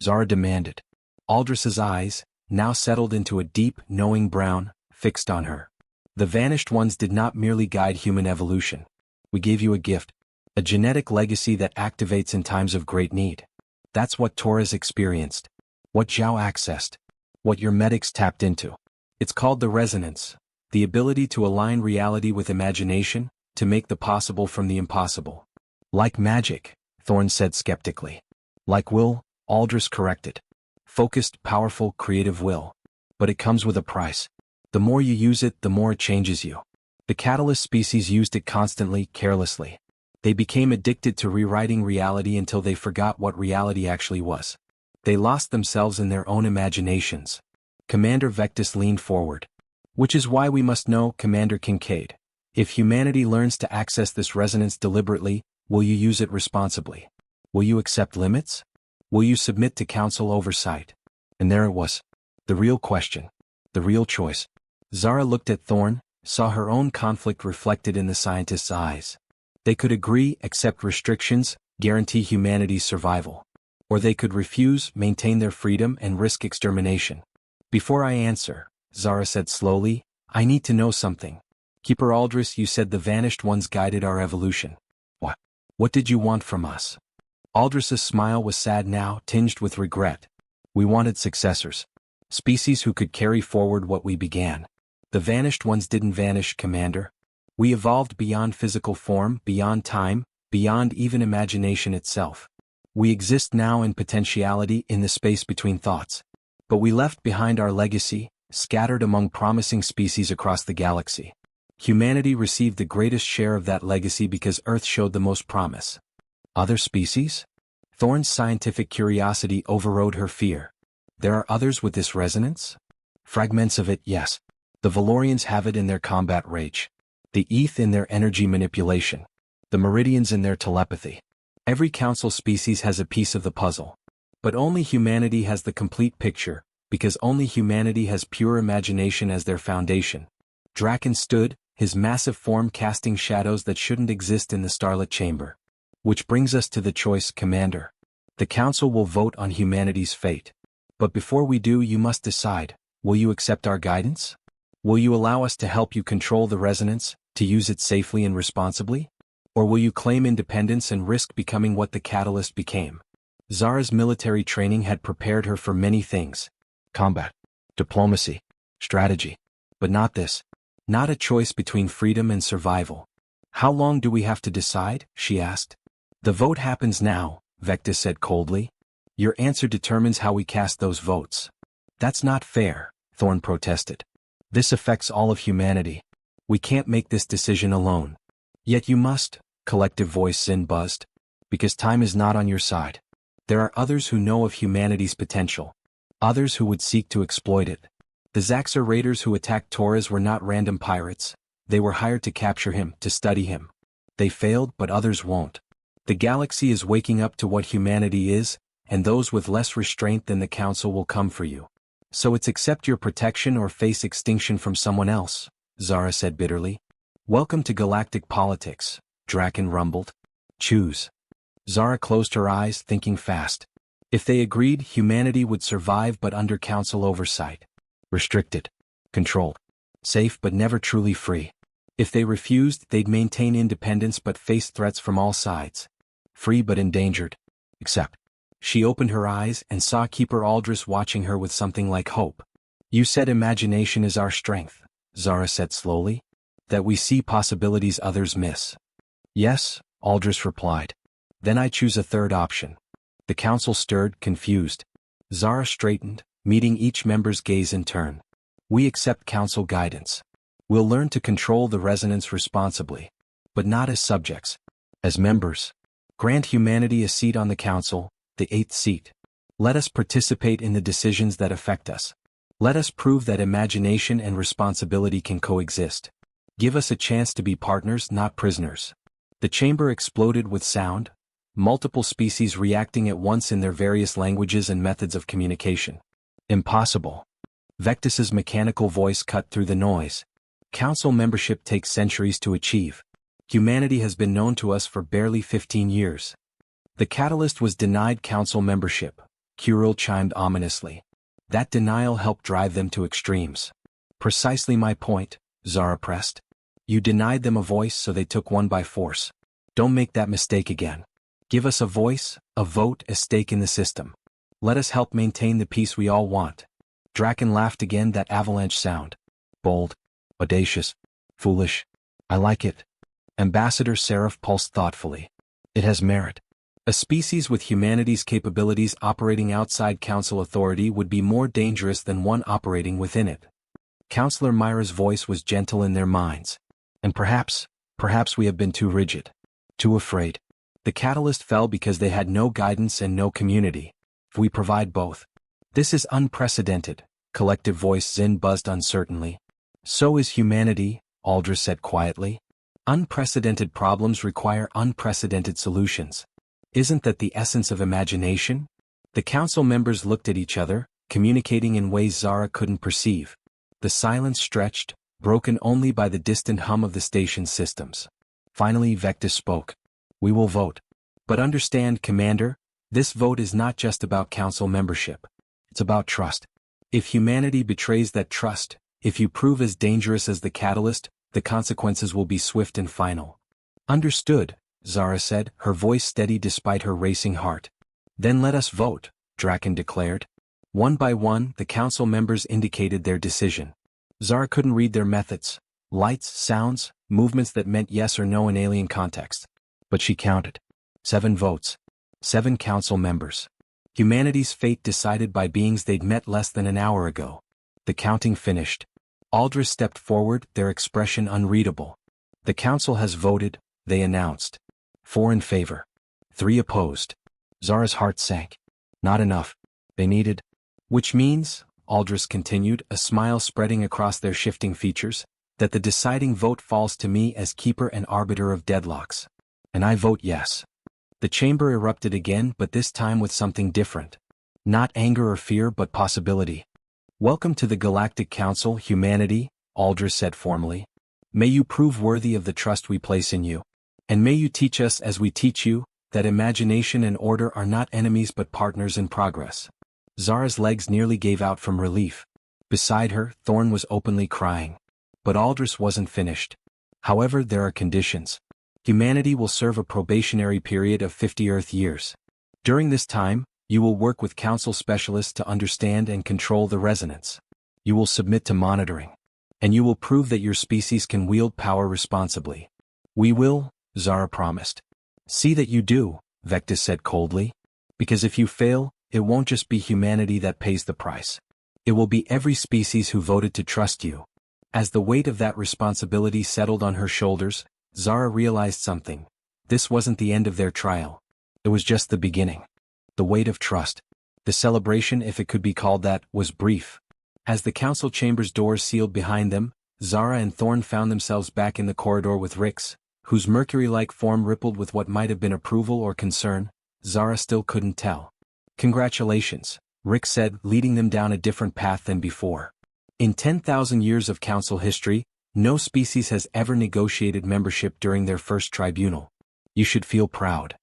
Zara demanded. Aldous's eyes, now settled into a deep, knowing brown, fixed on her. The vanished ones did not merely guide human evolution. We gave you a gift, a genetic legacy that activates in times of great need. That's what Torres experienced, what Zhao accessed, what your medics tapped into. It's called the resonance, the ability to align reality with imagination, to make the possible from the impossible. Like magic, Thorn said skeptically. Like will, Aldous corrected. Focused, powerful, creative will. But it comes with a price. The more you use it, the more it changes you. The catalyst species used it constantly, carelessly. They became addicted to rewriting reality until they forgot what reality actually was. They lost themselves in their own imaginations. Commander Vectis leaned forward. Which is why we must know, Commander Kincaid. If humanity learns to access this resonance deliberately, will you use it responsibly? Will you accept limits? Will you submit to Council oversight? And there it was. The real question. The real choice. Zara looked at Thorn, saw her own conflict reflected in the scientist's eyes. They could agree, accept restrictions, guarantee humanity's survival. Or they could refuse, maintain their freedom, and risk extermination. Before I answer, Zara said slowly, I need to know something. Keeper Aldris, you said the vanished ones guided our evolution. What? What did you want from us? Aldris's smile was sad now, tinged with regret. We wanted successors. Species who could carry forward what we began. The vanished ones didn't vanish, Commander. We evolved beyond physical form, beyond time, beyond even imagination itself. We exist now in potentiality, in the space between thoughts. But we left behind our legacy, scattered among promising species across the galaxy. Humanity received the greatest share of that legacy because Earth showed the most promise. Other species? Thorne's scientific curiosity overrode her fear. There are others with this resonance? Fragments of it, yes. The Valorians have it in their combat rage. The Eth in their energy manipulation. The Meridians in their telepathy. Every council species has a piece of the puzzle. But only humanity has the complete picture, because only humanity has pure imagination as their foundation. Draken stood, his massive form casting shadows that shouldn't exist in the starlit chamber. Which brings us to the choice, Commander. The Council will vote on humanity's fate. But before we do, you must decide, will you accept our guidance? Will you allow us to help you control the resonance, to use it safely and responsibly? Or will you claim independence and risk becoming what the Catalyst became? Zara's military training had prepared her for many things. Combat, diplomacy, strategy. But not this. Not a choice between freedom and survival. How long do we have to decide? She asked. The vote happens now, Vectis said coldly. Your answer determines how we cast those votes. That's not fair, Thorne protested. This affects all of humanity. We can't make this decision alone. Yet you must, collective voice Zin buzzed. Because time is not on your side. There are others who know of humanity's potential. Others who would seek to exploit it. The Zaxxor raiders who attacked Torres were not random pirates. They were hired to capture him, to study him. They failed, but others won't. The galaxy is waking up to what humanity is, and those with less restraint than the Council will come for you. So it's accept your protection or face extinction from someone else, Zara said bitterly. Welcome to galactic politics, Draken rumbled. Choose. Zara closed her eyes, thinking fast. If they agreed, humanity would survive but under Council oversight. Restricted. Controlled. Safe but never truly free. If they refused, they'd maintain independence but face threats from all sides. Free but endangered. Except. She opened her eyes and saw Keeper Aldris watching her with something like hope. You said imagination is our strength, Zara said slowly. That we see possibilities others miss. Yes, Aldris replied. Then I choose a third option. The Council stirred, confused. Zara straightened, meeting each member's gaze in turn. We accept Council guidance. We'll learn to control the resonance responsibly. But not as subjects. As members. Grant humanity a seat on the Council, the 8th seat. Let us participate in the decisions that affect us. Let us prove that imagination and responsibility can coexist. Give us a chance to be partners, not prisoners. The chamber exploded with sound, multiple species reacting at once in their various languages and methods of communication. Impossible. Vectis's mechanical voice cut through the noise. Council membership takes centuries to achieve. Humanity has been known to us for barely 15 years. The Catalyst was denied Council membership, Kuril chimed ominously. That denial helped drive them to extremes. Precisely my point, Zara pressed. You denied them a voice, so they took one by force. Don't make that mistake again. Give us a voice, a vote, a stake in the system. Let us help maintain the peace we all want. Draken laughed again, that avalanche sound. Bold, audacious, foolish. I like it. Ambassador Seraph pulsed thoughtfully. It has merit. A species with humanity's capabilities operating outside Council authority would be more dangerous than one operating within it. Counselor Myra's voice was gentle in their minds. And perhaps we have been too rigid. Too afraid. The Catalyst fell because they had no guidance and no community. If we provide both. This is unprecedented, collective voice Zin buzzed uncertainly. So is humanity, Aldris said quietly. Unprecedented problems require unprecedented solutions. Isn't that the essence of imagination? The Council members looked at each other, communicating in ways Zara couldn't perceive. The silence stretched, broken only by the distant hum of the station's systems. Finally Vectis spoke. We will vote. But understand, Commander, this vote is not just about Council membership. It's about trust. If humanity betrays that trust, if you prove as dangerous as the catalyst, the consequences will be swift and final. Understood, Zara said, her voice steady despite her racing heart. Then let us vote, Draken declared. One by one, the council members indicated their decision. Zara couldn't read their methods, lights, sounds, movements that meant yes or no in alien context. But she counted. 7 votes. 7 council members. Humanity's fate decided by beings they'd met less than an hour ago. The counting finished. Aldris stepped forward, their expression unreadable. The council has voted, they announced. 4 in favor. 3 opposed. Zara's heart sank. Not enough. They needed. Which means, Aldris continued, a smile spreading across their shifting features, that the deciding vote falls to me as keeper and arbiter of deadlocks. And I vote yes. The chamber erupted again, but this time with something different. Not anger or fear, but possibility. Welcome to the Galactic Council, humanity, Aldris said formally. May you prove worthy of the trust we place in you. And may you teach us as we teach you, that imagination and order are not enemies but partners in progress. Zara's legs nearly gave out from relief. Beside her, Thorn was openly crying. But Aldris wasn't finished. However, there are conditions. Humanity will serve a probationary period of 50 Earth years. During this time, you will work with council specialists to understand and control the resonance. You will submit to monitoring. And you will prove that your species can wield power responsibly. We will, Zara promised. See that you do, Vectis said coldly. Because if you fail, it won't just be humanity that pays the price. It will be every species who voted to trust you. As the weight of that responsibility settled on her shoulders, Zara realized something. This wasn't the end of their trial. It was just the beginning. The weight of trust. The celebration, if it could be called that, was brief. As the council chamber's doors sealed behind them, Zara and Thorn found themselves back in the corridor with Rix, whose mercury-like form rippled with what might have been approval or concern. Zara still couldn't tell. Congratulations, Rix said, leading them down a different path than before. In 10,000 years of council history, no species has ever negotiated membership during their first tribunal. You should feel proud.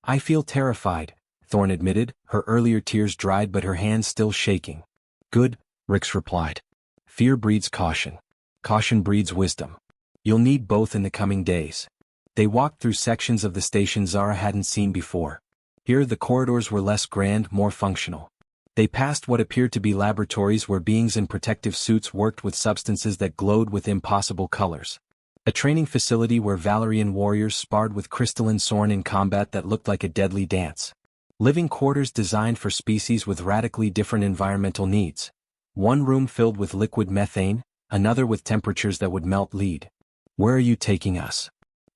I feel terrified, Thorn admitted, her earlier tears dried but her hands still shaking. Good, Rix replied. Fear breeds caution. Caution breeds wisdom. You'll need both in the coming days. They walked through sections of the station Zara hadn't seen before. Here the corridors were less grand, more functional. They passed what appeared to be laboratories where beings in protective suits worked with substances that glowed with impossible colors. A training facility where Valerian warriors sparred with crystalline Sorn in combat that looked like a deadly dance. Living quarters designed for species with radically different environmental needs. One room filled with liquid methane, another with temperatures that would melt lead. Where are you taking us?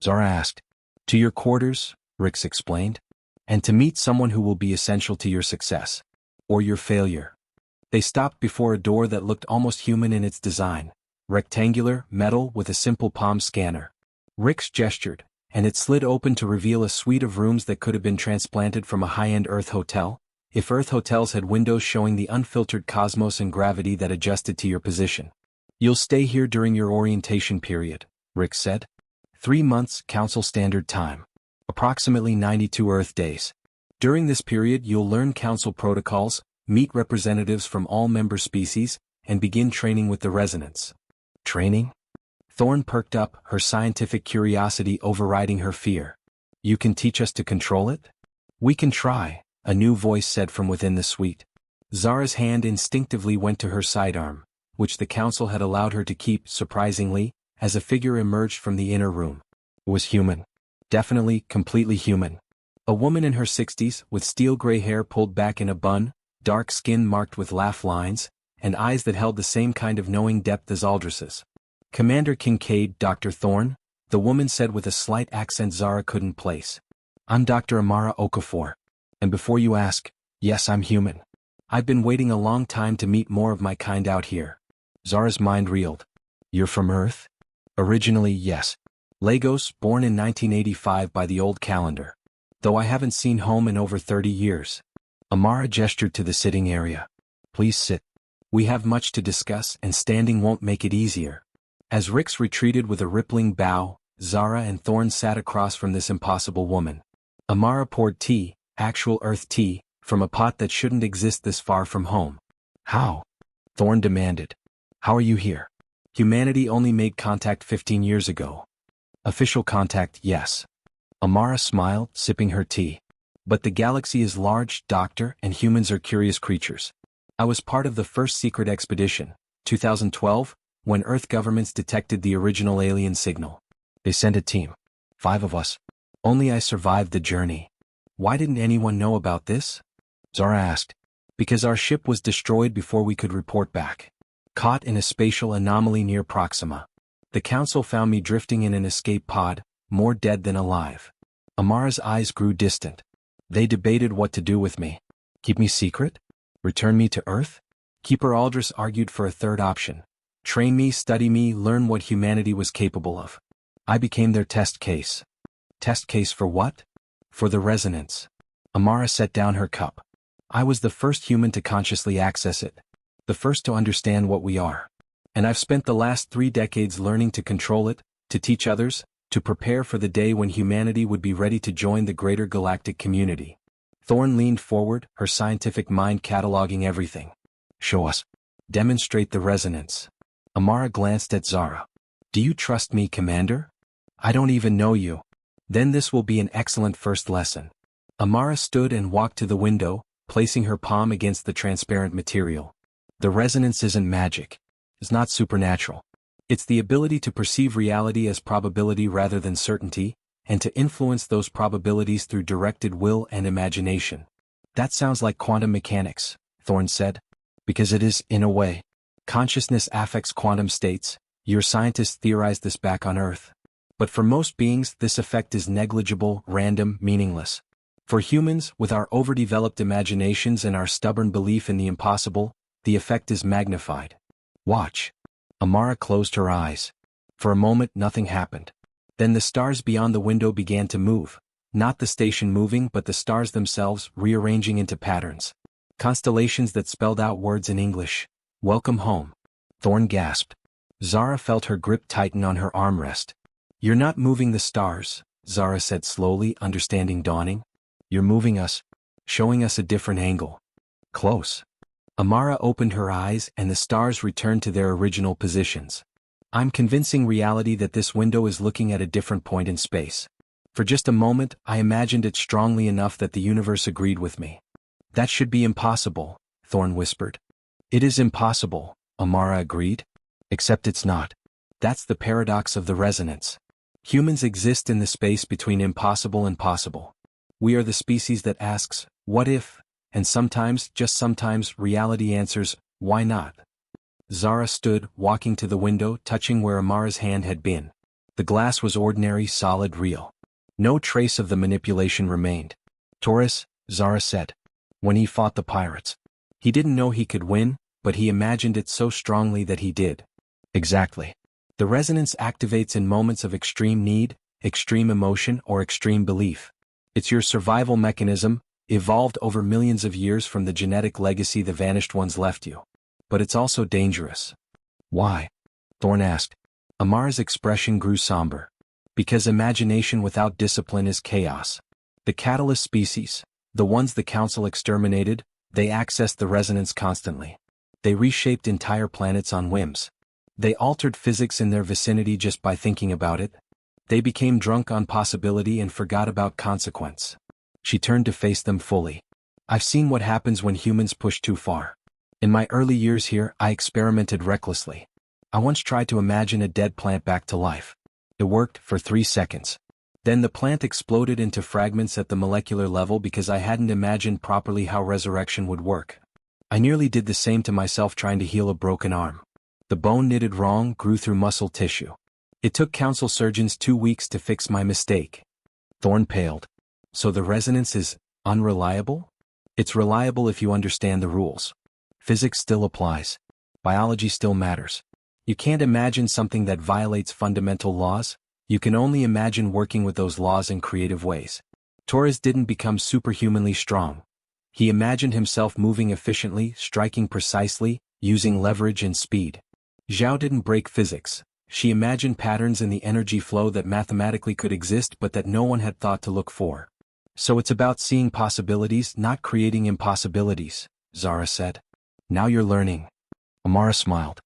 Zara asked. To your quarters, Rix explained. And to meet someone who will be essential to your success. Or your failure. They stopped before a door that looked almost human in its design. Rectangular, metal with a simple palm scanner. Rix gestured, and it slid open to reveal a suite of rooms that could have been transplanted from a high-end Earth hotel, if Earth hotels had windows showing the unfiltered cosmos and gravity that adjusted to your position. You'll stay here during your orientation period, Rix said. 3 months, Council Standard Time. Approximately 92 Earth days. During this period you'll learn Council protocols, meet representatives from all member species, and begin training with the resonance. Training? Thorn perked up, her scientific curiosity overriding her fear. You can teach us to control it? We can try, a new voice said from within the suite. Zara's hand instinctively went to her sidearm, which the Council had allowed her to keep, surprisingly, as a figure emerged from the inner room. It was human. Definitely, completely human. A woman in her 60s, with steel-gray hair pulled back in a bun, dark skin marked with laugh lines, and eyes that held the same kind of knowing depth as Aldris's. Commander Kincaid, Dr. Thorn, the woman said with a slight accent Zara couldn't place. I'm Dr. Amara Okafor. And before you ask, yes, I'm human. I've been waiting a long time to meet more of my kind out here. Zara's mind reeled. You're from Earth? Originally, yes. Lagos, born in 1985 by the old calendar. Though I haven't seen home in over 30 years. Amara gestured to the sitting area. Please sit. We have much to discuss and standing won't make it easier. As Rix retreated with a rippling bow, Zara and Thorn sat across from this impossible woman. Amara poured tea, actual Earth tea, from a pot that shouldn't exist this far from home. How? Thorn demanded. How are you here? Humanity only made contact 15 years ago. Official contact, yes. Amara smiled, sipping her tea. But the galaxy is large, Doctor, and humans are curious creatures. I was part of the first secret expedition, 2012, when Earth governments detected the original alien signal. They sent a team. 5 of us. Only I survived the journey. Why didn't anyone know about this? Zara asked. Because our ship was destroyed before we could report back. Caught in a spatial anomaly near Proxima. The Council found me drifting in an escape pod, more dead than alive. Amara's eyes grew distant. They debated what to do with me. Keep me secret? Return me to Earth? Keeper Aldris argued for a third option. Train me, study me, learn what humanity was capable of. I became their test case. Test case for what? For the resonance. Amara set down her cup. I was the first human to consciously access it. The first to understand what we are. And I've spent the last 3 decades learning to control it, to teach others, to prepare for the day when humanity would be ready to join the greater galactic community. Thorn leaned forward, her scientific mind cataloging everything. Show us. Demonstrate the resonance. Amara glanced at Zara. Do you trust me, Commander? I don't even know you. Then this will be an excellent first lesson. Amara stood and walked to the window, placing her palm against the transparent material. The resonance isn't magic. It's not supernatural. It's the ability to perceive reality as probability rather than certainty, and to influence those probabilities through directed will and imagination. That sounds like quantum mechanics, Thorn said. Because it is, in a way. Consciousness affects quantum states. Your scientists theorized this back on Earth. But for most beings, this effect is negligible, random, meaningless. For humans, with our overdeveloped imaginations and our stubborn belief in the impossible, the effect is magnified. Watch. Amara closed her eyes. For a moment nothing happened. Then the stars beyond the window began to move, not the station moving but the stars themselves rearranging into patterns. Constellations that spelled out words in English. Welcome home. Thorn gasped. Zara felt her grip tighten on her armrest. You're not moving the stars, Zara said slowly, understanding dawning. You're moving us. Showing us a different angle. Close. Amara opened her eyes and the stars returned to their original positions. I'm convincing reality that this window is looking at a different point in space. For just a moment, I imagined it strongly enough that the universe agreed with me. That should be impossible, Thorn whispered. It is impossible, Amara agreed. Except it's not. That's the paradox of the resonance. Humans exist in the space between impossible and possible. We are the species that asks, what if? And sometimes, just sometimes, reality answers, why not? Zara stood, walking to the window, touching where Amara's hand had been. The glass was ordinary, solid, real. No trace of the manipulation remained. Taurus, Zara said. When he fought the pirates. He didn't know he could win, but he imagined it so strongly that he did. Exactly. The resonance activates in moments of extreme need, extreme emotion, or extreme belief. It's your survival mechanism, evolved over millions of years from the genetic legacy the vanished ones left you. But it's also dangerous. Why? Thorn asked. Amara's expression grew somber. Because imagination without discipline is chaos. The catalyst species, the ones the Council exterminated, they accessed the resonance constantly. They reshaped entire planets on whims. They altered physics in their vicinity just by thinking about it. They became drunk on possibility and forgot about consequence. She turned to face them fully. I've seen what happens when humans push too far. In my early years here, I experimented recklessly. I once tried to imagine a dead plant back to life. It worked for 3 seconds. Then the plant exploded into fragments at the molecular level because I hadn't imagined properly how resurrection would work. I nearly did the same to myself trying to heal a broken arm. The bone knitted wrong grew through muscle tissue. It took Council surgeons 2 weeks to fix my mistake. Thorn paled. So the resonance is unreliable? It's reliable if you understand the rules. Physics still applies. Biology still matters. You can't imagine something that violates fundamental laws. You can only imagine working with those laws in creative ways. Torres didn't become superhumanly strong. He imagined himself moving efficiently, striking precisely, using leverage and speed. Zhao didn't break physics. She imagined patterns in the energy flow that mathematically could exist but that no one had thought to look for. So it's about seeing possibilities, not creating impossibilities, Zara said. Now you're learning. Amara smiled.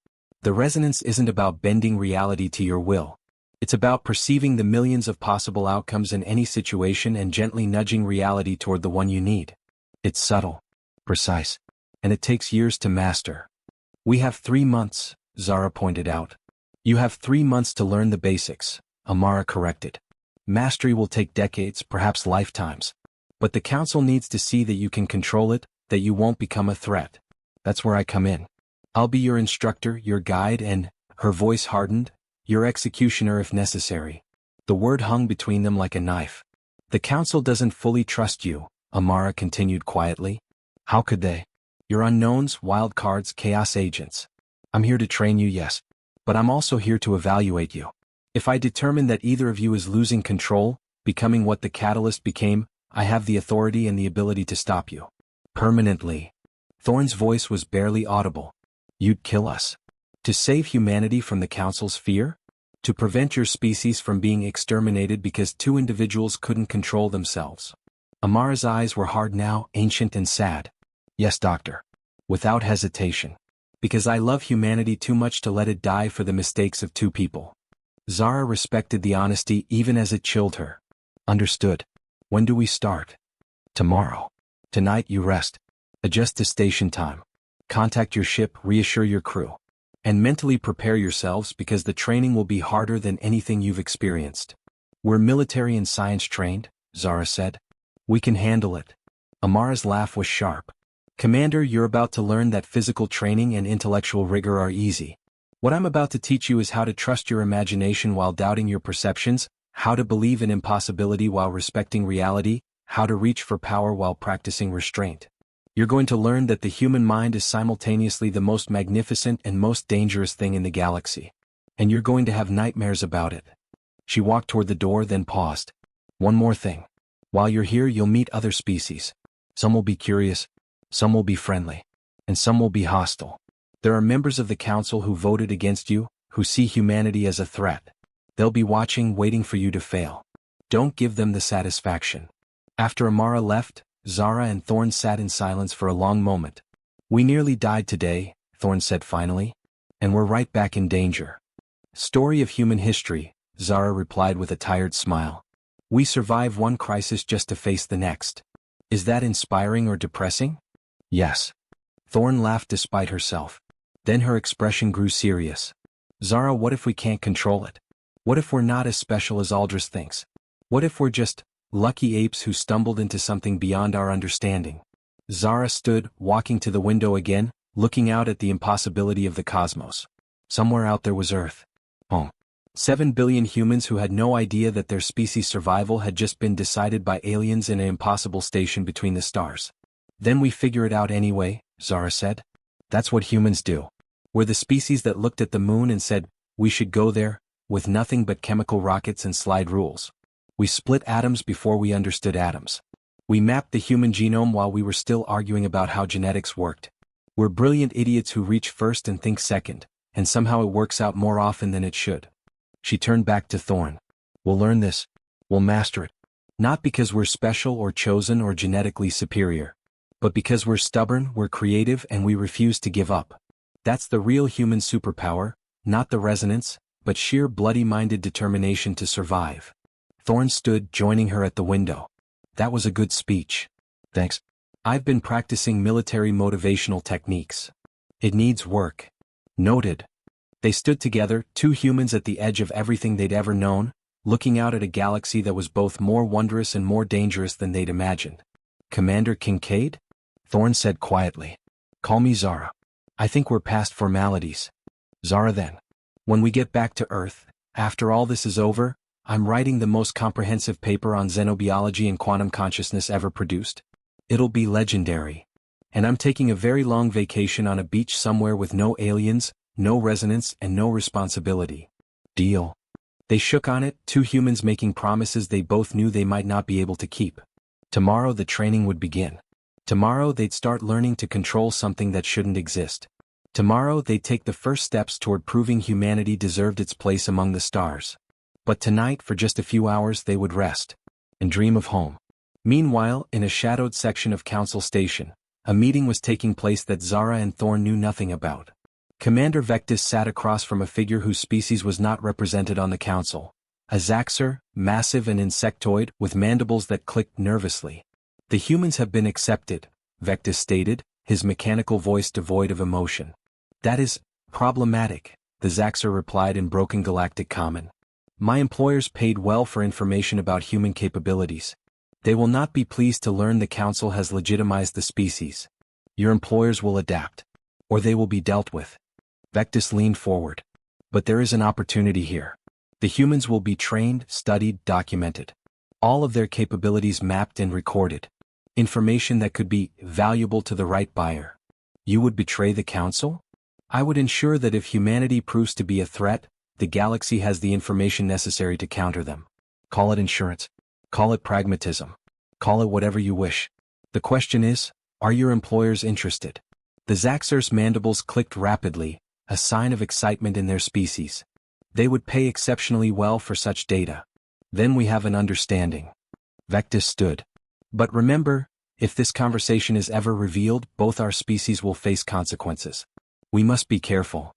The resonance isn't about bending reality to your will. It's about perceiving the millions of possible outcomes in any situation and gently nudging reality toward the one you need. It's subtle, precise, and it takes years to master. We have 3 months, Zara pointed out. You have 3 months to learn the basics, Amara corrected. Mastery will take decades, perhaps lifetimes. But the council needs to see that you can control it, that you won't become a threat. That's where I come in. I'll be your instructor, your guide, and, her voice hardened, your executioner if necessary. The word hung between them like a knife. The council doesn't fully trust you, Amara continued quietly. How could they? You're unknowns, wild cards, chaos agents. I'm here to train you, yes. But I'm also here to evaluate you. If I determine that either of you is losing control, becoming what the catalyst became, I have the authority and the ability to stop you. Permanently. Thorne's voice was barely audible. You'd kill us. To save humanity from the council's fear? To prevent your species from being exterminated because 2 individuals couldn't control themselves. Amara's eyes were hard now, ancient and sad. Yes, doctor. Without hesitation. Because I love humanity too much to let it die for the mistakes of 2 people. Zara respected the honesty even as it chilled her. Understood. When do we start? Tomorrow. Tonight you rest. Adjust to station time. Contact your ship, reassure your crew. And mentally prepare yourselves because the training will be harder than anything you've experienced. We're military and science trained, Zara said. We can handle it. Amara's laugh was sharp. Commander, you're about to learn that physical training and intellectual rigor are easy. What I'm about to teach you is how to trust your imagination while doubting your perceptions, how to believe in impossibility while respecting reality, how to reach for power while practicing restraint. You're going to learn that the human mind is simultaneously the most magnificent and most dangerous thing in the galaxy. And you're going to have nightmares about it. She walked toward the door, then paused. One more thing. While you're here, you'll meet other species. Some will be curious, some will be friendly, and some will be hostile. There are members of the council who voted against you, who see humanity as a threat. They'll be watching, waiting for you to fail. Don't give them the satisfaction. After Amara left, Zara and Thorne sat in silence for a long moment. We nearly died today, Thorne said finally. And we're right back in danger. Story of human history, Zara replied with a tired smile. We survive one crisis just to face the next. Is that inspiring or depressing? Yes. Thorne laughed despite herself. Then her expression grew serious. Zara, what if we can't control it? What if we're not as special as Aldris thinks? What if we're just lucky apes who stumbled into something beyond our understanding? Zara stood, walking to the window again, looking out at the impossibility of the cosmos. Somewhere out there was Earth. Home. 7 billion humans who had no idea that their species' survival had just been decided by aliens in an impossible station between the stars. Then we figure it out anyway, Zara said. That's what humans do. We're the species that looked at the moon and said, we should go there, with nothing but chemical rockets and slide rules. We split atoms before we understood atoms. We mapped the human genome while we were still arguing about how genetics worked. We're brilliant idiots who reach first and think second, and somehow it works out more often than it should. She turned back to Thorne. We'll learn this. We'll master it. Not because we're special or chosen or genetically superior, but because we're stubborn, we're creative, and we refuse to give up. That's the real human superpower, not the resonance, but sheer bloody-minded determination to survive. Thorne stood, joining her at the window. That was a good speech. Thanks. I've been practicing military motivational techniques. It needs work. Noted. They stood together, 2 humans at the edge of everything they'd ever known, looking out at a galaxy that was both more wondrous and more dangerous than they'd imagined. Commander Kincaid? Thorne said quietly. Call me Zara. I think we're past formalities. Zara then. When we get back to Earth, after all this is over, I'm writing the most comprehensive paper on xenobiology and quantum consciousness ever produced. It'll be legendary. And I'm taking a very long vacation on a beach somewhere with no aliens, no resonance, and no responsibility. Deal. They shook on it, 2 humans making promises they both knew they might not be able to keep. Tomorrow the training would begin. Tomorrow they'd start learning to control something that shouldn't exist. Tomorrow they'd take the first steps toward proving humanity deserved its place among the stars. But tonight, for just a few hours, they would rest and dream of home. Meanwhile, in a shadowed section of Council Station, a meeting was taking place that Zara and Thorne knew nothing about. Commander Vectis sat across from a figure whose species was not represented on the council. A Zaxxer, massive and insectoid, with mandibles that clicked nervously. The humans have been accepted, Vectis stated, his mechanical voice devoid of emotion. That is problematic, the Zaxxer replied in broken Galactic Common. My employers paid well for information about human capabilities. They will not be pleased to learn the council has legitimized the species. Your employers will adapt. Or they will be dealt with. Vectis leaned forward. But there is an opportunity here. The humans will be trained, studied, documented. All of their capabilities mapped and recorded. Information that could be valuable to the right buyer. You would betray the council? I would ensure that if humanity proves to be a threat, the galaxy has the information necessary to counter them. Call it insurance. Call it pragmatism. Call it whatever you wish. The question is, are your employers interested? The Zaxxer's mandibles clicked rapidly, a sign of excitement in their species. They would pay exceptionally well for such data. Then we have an understanding. Vectis stood. But remember, if this conversation is ever revealed, both our species will face consequences. We must be careful.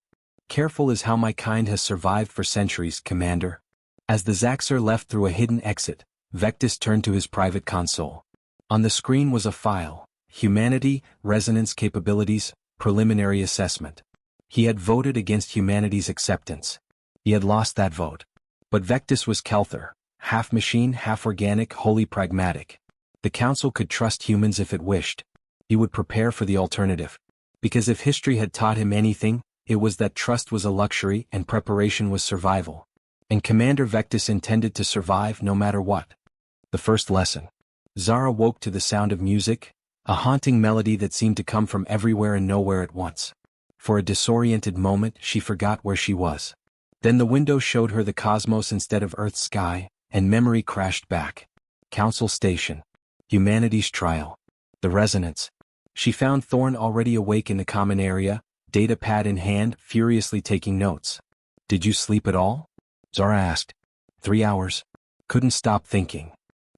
Careful is how my kind has survived for centuries, Commander. As the Zaxxer left through a hidden exit, Vectis turned to his private console. On the screen was a file, Humanity, Resonance Capabilities, Preliminary Assessment. He had voted against humanity's acceptance. He had lost that vote. But Vectis was Kelther, half machine, half organic, wholly pragmatic. The council could trust humans if it wished. He would prepare for the alternative. Because if history had taught him anything, it was that trust was a luxury and preparation was survival. And Commander Vectis intended to survive no matter what. The first lesson. Zara woke to the sound of music, a haunting melody that seemed to come from everywhere and nowhere at once. For a disoriented moment, she forgot where she was. Then the window showed her the cosmos instead of Earth's sky, and memory crashed back. Council Station. Humanity's trial. The resonance. She found Thorn already awake in the common area, data pad in hand, furiously taking notes. Did you sleep at all? Zara asked. 3 hours. Couldn't stop thinking.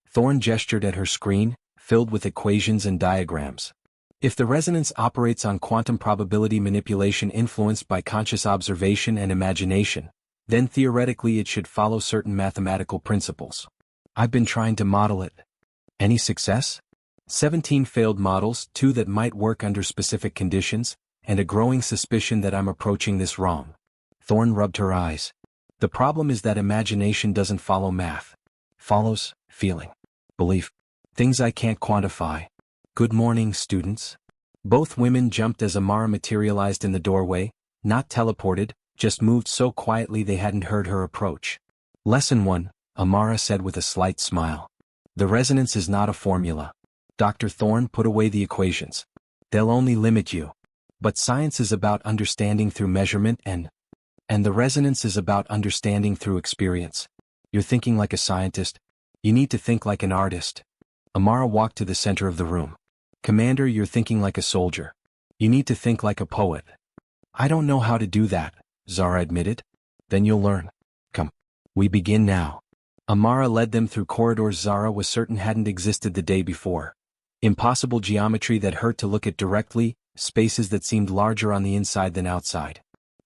Thorn gestured at her screen, filled with equations and diagrams. If the resonance operates on quantum probability manipulation influenced by conscious observation and imagination, then theoretically it should follow certain mathematical principles. I've been trying to model it. Any success? 17 failed models, 2 that might work under specific conditions, and a growing suspicion that I'm approaching this wrong. Thorn rubbed her eyes. The problem is that imagination doesn't follow math. Follows feeling, belief, things I can't quantify. Good morning, students. Both women jumped as Amara materialized in the doorway, not teleported, just moved so quietly they hadn't heard her approach. Lesson 1, Amara said with a slight smile. The resonance is not a formula. Dr. Thorn, put away the equations. They'll only limit you. But science is about understanding through measurement and the resonance is about understanding through experience. You're thinking like a scientist. You need to think like an artist. Amara walked to the center of the room. Commander, you're thinking like a soldier. You need to think like a poet. I don't know how to do that, Zara admitted. Then you'll learn. Come. We begin now. Amara led them through corridors Zara was certain hadn't existed the day before. Impossible geometry that hurt to look at directly, spaces that seemed larger on the inside than outside.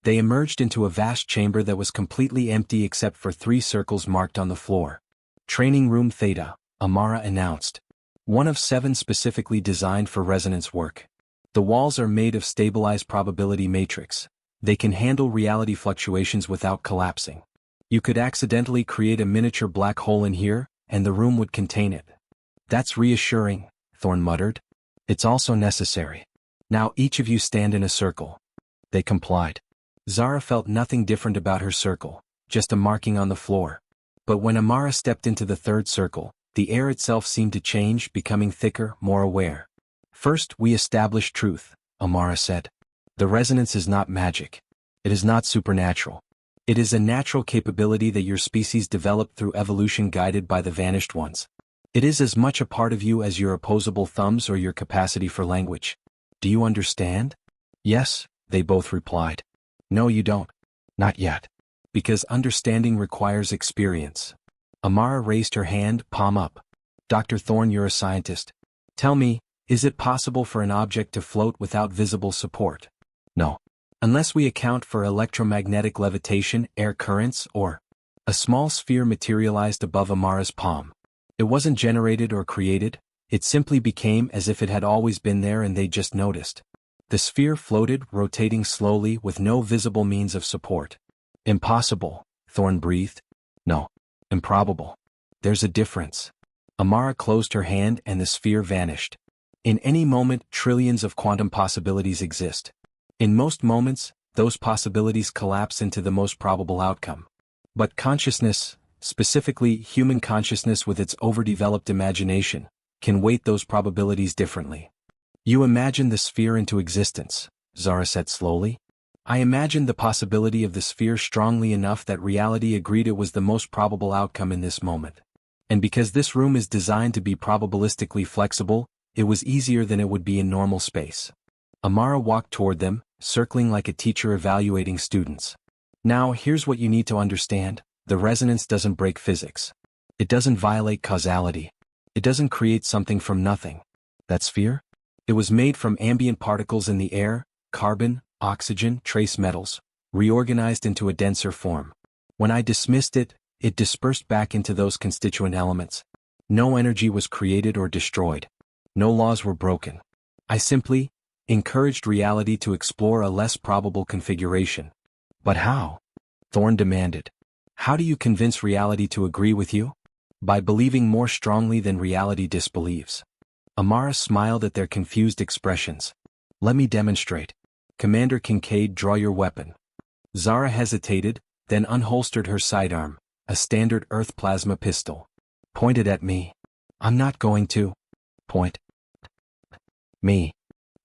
They emerged into a vast chamber that was completely empty except for 3 circles marked on the floor. Training Room Theta, Amara announced. One of 7 specifically designed for resonance work. The walls are made of stabilized probability matrix. They can handle reality fluctuations without collapsing. You could accidentally create a miniature black hole in here, and the room would contain it. That's reassuring, Thorn muttered. It's also necessary. Now each of you stand in a circle. They complied. Zara felt nothing different about her circle, just a marking on the floor. But when Amara stepped into the 3rd circle, the air itself seemed to change, becoming thicker, more aware. First, we establish truth, Amara said. The resonance is not magic. It is not supernatural. It is a natural capability that your species developed through evolution guided by the vanished ones. It is as much a part of you as your opposable thumbs or your capacity for language. Do you understand? Yes, they both replied. No, you don't. Not yet. Because understanding requires experience. Amara raised her hand, palm up. Dr. Thorn, you're a scientist. Tell me, is it possible for an object to float without visible support? No. Unless we account for electromagnetic levitation, air currents, or a small sphere materialized above Amara's palm. It wasn't generated or created, it simply became as if it had always been there and they just noticed. The sphere floated, rotating slowly with no visible means of support. Impossible, Thorn breathed. No. Improbable. There's a difference. Amara closed her hand and the sphere vanished. In any moment, trillions of quantum possibilities exist. In most moments, those possibilities collapse into the most probable outcome. But consciousness, specifically human consciousness with its overdeveloped imagination, can weight those probabilities differently. You imagine the sphere into existence, Zara said slowly. I imagined the possibility of the sphere strongly enough that reality agreed it was the most probable outcome in this moment. And because this room is designed to be probabilistically flexible, it was easier than it would be in normal space. Amara walked toward them, circling like a teacher evaluating students. Now, here's what you need to understand. The resonance doesn't break physics. It doesn't violate causality. It doesn't create something from nothing. That sphere? It was made from ambient particles in the air, carbon, oxygen, trace metals, reorganized into a denser form. When I dismissed it, it dispersed back into those constituent elements. No energy was created or destroyed. No laws were broken. I simply encouraged reality to explore a less probable configuration. But how? Thorn demanded. How do you convince reality to agree with you? By believing more strongly than reality disbelieves. Amara smiled at their confused expressions. Let me demonstrate. Commander Kincaid, draw your weapon. Zara hesitated, then unholstered her sidearm, a standard Earth plasma pistol. Pointed at me. I'm not going to. Point. Me.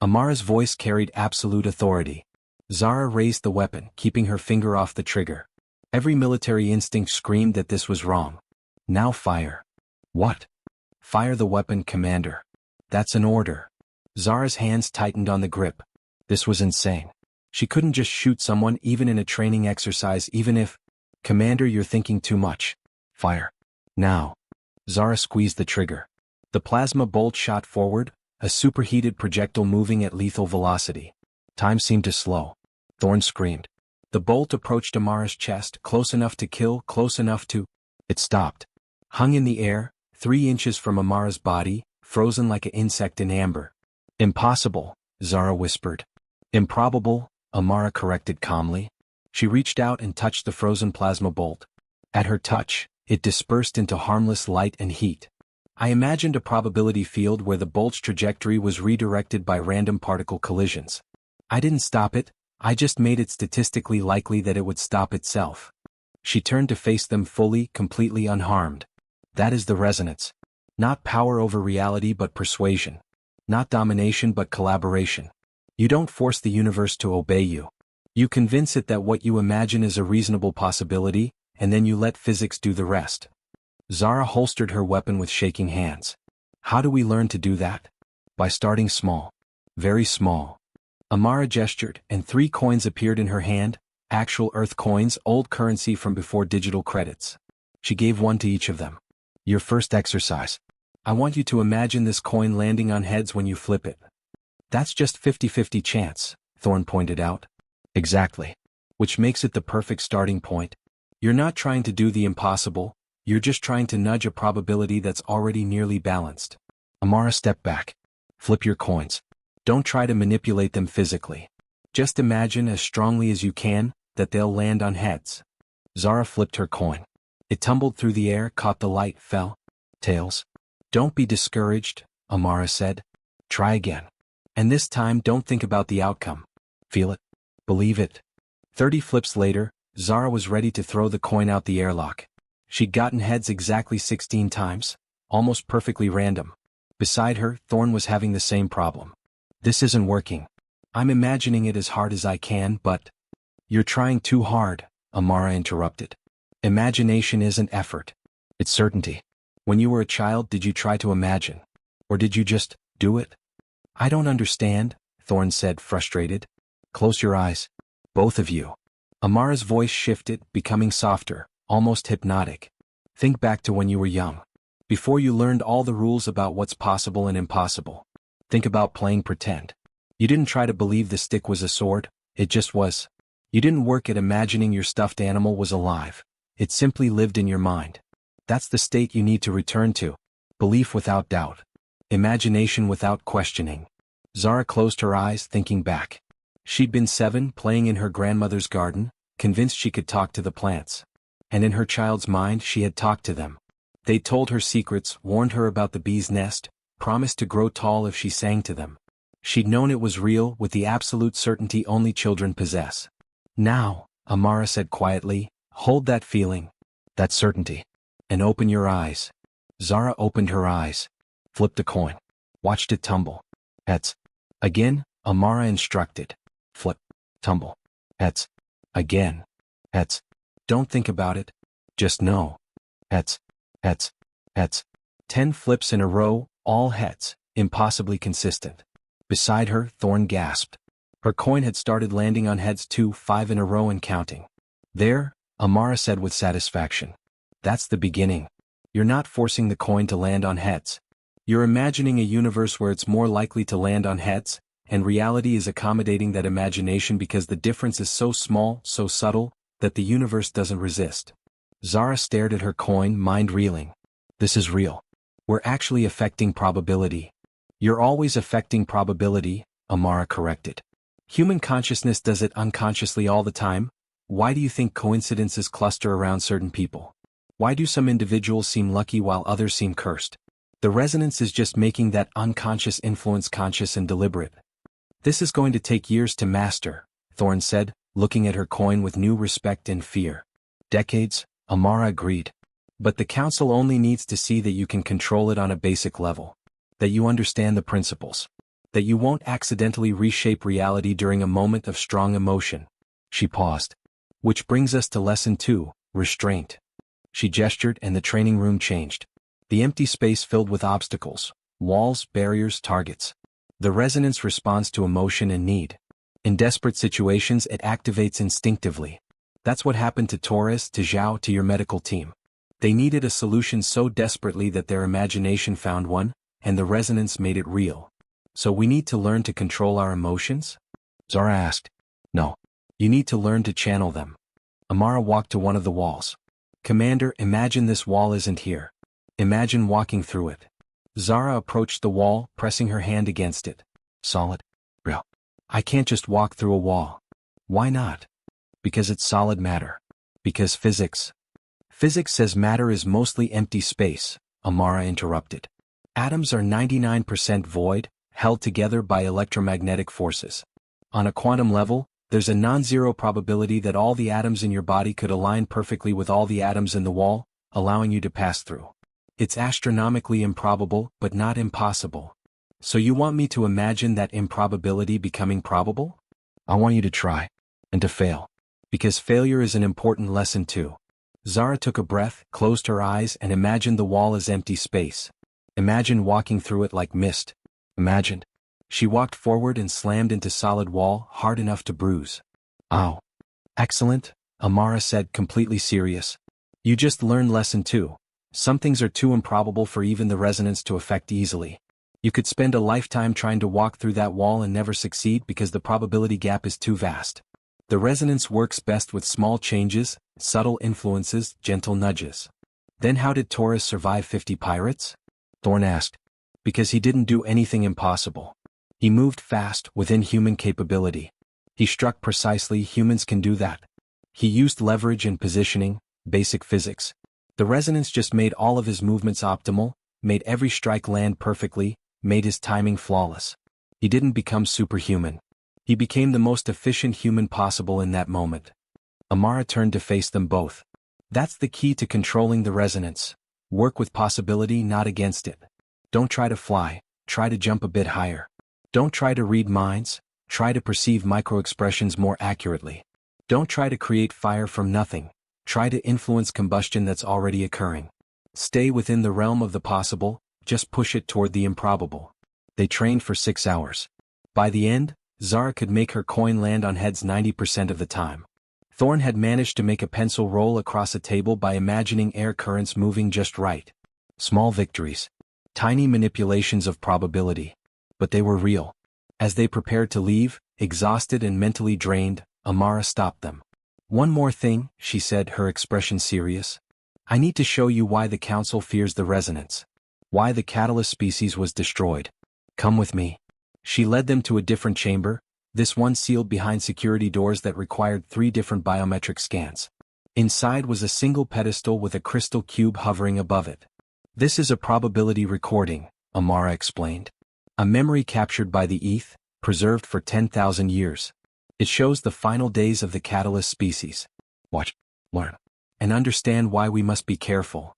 Amara's voice carried absolute authority. Zara raised the weapon, keeping her finger off the trigger. Every military instinct screamed that this was wrong. Now fire. What? Fire the weapon, Commander. That's an order. Zara's hands tightened on the grip. This was insane. She couldn't just shoot someone even in a training exercise, even if... Commander, you're thinking too much. Fire. Now. Zara squeezed the trigger. The plasma bolt shot forward, a superheated projectile moving at lethal velocity. Time seemed to slow. Thorn screamed. The bolt approached Amara's chest, close enough to kill, close enough to... It stopped. Hung in the air, 3 inches from Amara's body, frozen like an insect in amber. Impossible, Zara whispered. Improbable, Amara corrected calmly. She reached out and touched the frozen plasma bolt. At her touch, it dispersed into harmless light and heat. I imagined a probability field where the bolt's trajectory was redirected by random particle collisions. I didn't stop it, I just made it statistically likely that it would stop itself. She turned to face them fully, completely unharmed. That is the resonance. Not power over reality but persuasion. Not domination but collaboration. You don't force the universe to obey you. You convince it that what you imagine is a reasonable possibility, and then you let physics do the rest. Zara holstered her weapon with shaking hands. How do we learn to do that? By starting small. Very small. Amara gestured, and 3 coins appeared in her hand, actual Earth coins, old currency from before digital credits. She gave one to each of them. Your first exercise. I want you to imagine this coin landing on heads when you flip it. That's just 50-50 chance, Thorn pointed out. Exactly. Which makes it the perfect starting point. You're not trying to do the impossible, you're just trying to nudge a probability that's already nearly balanced. Amara stepped back. Flip your coins. Don't try to manipulate them physically. Just imagine as strongly as you can that they'll land on heads. Zara flipped her coin. It tumbled through the air, caught the light, fell. Tails. Don't be discouraged, Amara said. Try again. And this time don't think about the outcome. Feel it. Believe it. 30 flips later, Zara was ready to throw the coin out the airlock. She'd gotten heads exactly 16 times, almost perfectly random. Beside her, Thorn was having the same problem. This isn't working. I'm imagining it as hard as I can, but... You're trying too hard, Amara interrupted. Imagination isn't effort. It's certainty. When you were a child, did you try to imagine? Or did you just do it? I don't understand, Thorn said, frustrated. Close your eyes. Both of you. Amara's voice shifted, becoming softer, almost hypnotic. Think back to when you were young. Before you learned all the rules about what's possible and impossible. Think about playing pretend. You didn't try to believe the stick was a sword, It just was. You didn't work at imagining your stuffed animal was alive. It simply lived in your mind. That's the state you need to return to. Belief without doubt. Imagination without questioning. Zara closed her eyes, thinking back. She'd been 7, playing in her grandmother's garden, convinced she could talk to the plants. And in her child's mind she had talked to them. They told her secrets, warned her about the bee's nest, promised to grow tall if she sang to them. She'd known it was real with the absolute certainty only children possess. Now, Amara said quietly, hold that feeling, that certainty, and open your eyes. Zara opened her eyes, flipped a coin, watched it tumble. Heads. Again, Amara instructed. Flip, tumble. Heads. Again. Heads. Don't think about it. Just know. Heads. Heads. Heads. 10 flips in a row, all heads, impossibly consistent. Beside her, Thorn gasped. Her coin had started landing on heads 2, 5 in a row and counting. There, Amara said with satisfaction. That's the beginning. You're not forcing the coin to land on heads. You're imagining a universe where it's more likely to land on heads, and reality is accommodating that imagination because the difference is so small, so subtle, that the universe doesn't resist. Zara stared at her coin, mind reeling. This is real. We're actually affecting probability. You're always affecting probability, Amara corrected. Human consciousness does it unconsciously all the time. Why do you think coincidences cluster around certain people? Why do some individuals seem lucky while others seem cursed? The resonance is just making that unconscious influence conscious and deliberate. This is going to take years to master, Thorn said, looking at her coin with new respect and fear. Decades, Amara agreed. But the council only needs to see that you can control it on a basic level. That you understand the principles. That you won't accidentally reshape reality during a moment of strong emotion. She paused. Which brings us to lesson 2, restraint. She gestured and the training room changed. The empty space filled with obstacles, walls, barriers, targets. The resonance responds to emotion and need. In desperate situations it activates instinctively. That's what happened to Torres, to Zhao, to your medical team. They needed a solution so desperately that their imagination found one, and the resonance made it real. So we need to learn to control our emotions? Zara asked. No. You need to learn to channel them. Amara walked to one of the walls. Commander, imagine this wall isn't here. Imagine walking through it. Zara approached the wall, pressing her hand against it. Solid. Real. I can't just walk through a wall. Why not? Because it's solid matter. Because physics. Physics says matter is mostly empty space, Amara interrupted. Atoms are 99% void, held together by electromagnetic forces. On a quantum level, there's a non-zero probability that all the atoms in your body could align perfectly with all the atoms in the wall, allowing you to pass through. It's astronomically improbable, but not impossible. So you want me to imagine that improbability becoming probable? I want you to try. And to fail. Because failure is an important lesson too. Zara took a breath, closed her eyes and imagined the wall as empty space. Imagine walking through it like mist. Imagined. She walked forward and slammed into solid wall, hard enough to bruise. Ow. Excellent, Amara said, completely serious. You just learned lesson 2. Some things are too improbable for even the resonance to affect easily. You could spend a lifetime trying to walk through that wall and never succeed because the probability gap is too vast. The resonance works best with small changes, subtle influences, gentle nudges. Then how did Taurus survive 50 pirates? Thorn asked. Because he didn't do anything impossible. He moved fast, within human capability. He struck precisely, humans can do that. He used leverage and positioning, basic physics. The resonance just made all of his movements optimal, made every strike land perfectly, made his timing flawless. He didn't become superhuman. He became the most efficient human possible in that moment. Amara turned to face them both. That's the key to controlling the resonance. Work with possibility, not against it. Don't try to fly, try to jump a bit higher. Don't try to read minds, try to perceive microexpressions more accurately. Don't try to create fire from nothing, try to influence combustion that's already occurring. Stay within the realm of the possible, just push it toward the improbable. They trained for 6 hours. By the end, Zara could make her coin land on heads 90% of the time. Thorn had managed to make a pencil roll across a table by imagining air currents moving just right. Small victories. Tiny manipulations of probability. But they were real. As they prepared to leave, Exhausted and mentally drained, Amara stopped them. "One more thing," she said, her expression serious. "I need to show you why the Council fears the resonance. Why the catalyst species was destroyed. Come with me." She led them to a different chamber, this one sealed behind security doors that required 3 different biometric scans. Inside was a single pedestal with a crystal cube hovering above it. "This is a probability recording," Amara explained. "A memory captured by the ETH, preserved for 10,000 years. It shows the final days of the catalyst species. Watch, learn, and understand why we must be careful."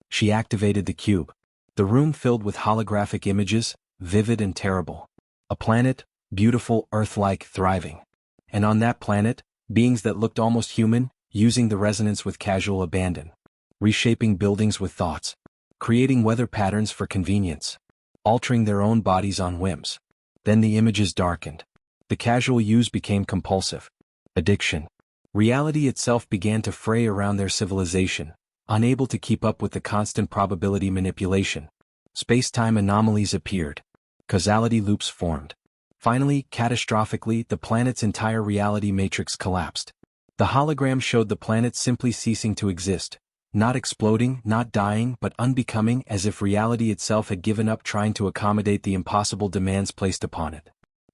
She activated the cube. The room filled with holographic images, vivid and terrible. A planet, beautiful, Earth-like, thriving. And on that planet, beings that looked almost human, using the resonance with casual abandon. Reshaping buildings with thoughts. Creating weather patterns for convenience. Altering their own bodies on whims. Then the images darkened. The casual use became compulsive. Addiction. Reality itself began to fray around their civilization, unable to keep up with the constant probability manipulation. Space-time anomalies appeared. Causality loops formed. Finally, catastrophically, the planet's entire reality matrix collapsed. The hologram showed the planet simply ceasing to exist, not exploding, not dying, but unbecoming, as if reality itself had given up trying to accommodate the impossible demands placed upon it.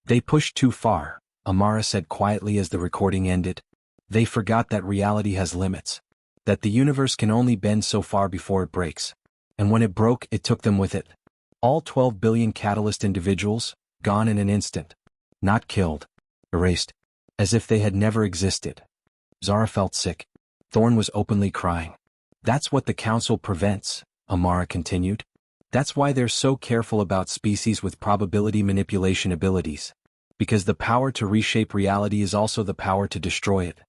"They pushed too far," Amara said quietly as the recording ended. "They forgot that reality has limits. That the universe can only bend so far before it breaks. And when it broke, it took them with it. All 12 billion catalyst individuals, gone in an instant. Not killed. Erased. As if they had never existed." Zara felt sick. Thorn was openly crying. "That's what the Council prevents," Amara continued. "That's why they're so careful about species with probability manipulation abilities. Because the power to reshape reality is also the power to destroy it.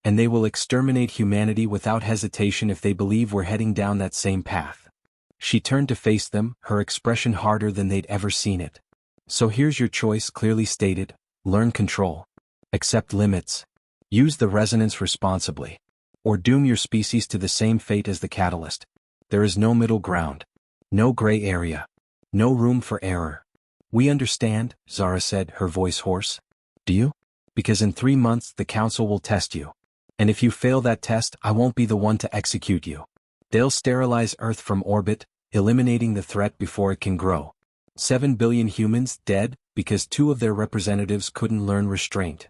And they will exterminate humanity without hesitation if they believe we're heading down that same path." She turned to face them, her expression harder than they'd ever seen it. "So here's your choice, clearly stated. Learn control. Accept limits. Use the resonance responsibly. Or doom your species to the same fate as the catalyst. There is no middle ground. No gray area. No room for error." "We understand," Zara said, her voice hoarse. "Do you? Because in 3 months the Council will test you. And if you fail that test, I won't be the one to execute you. They'll sterilize Earth from orbit, eliminating the threat before it can grow. 7 billion humans dead because 2 of their representatives couldn't learn restraint."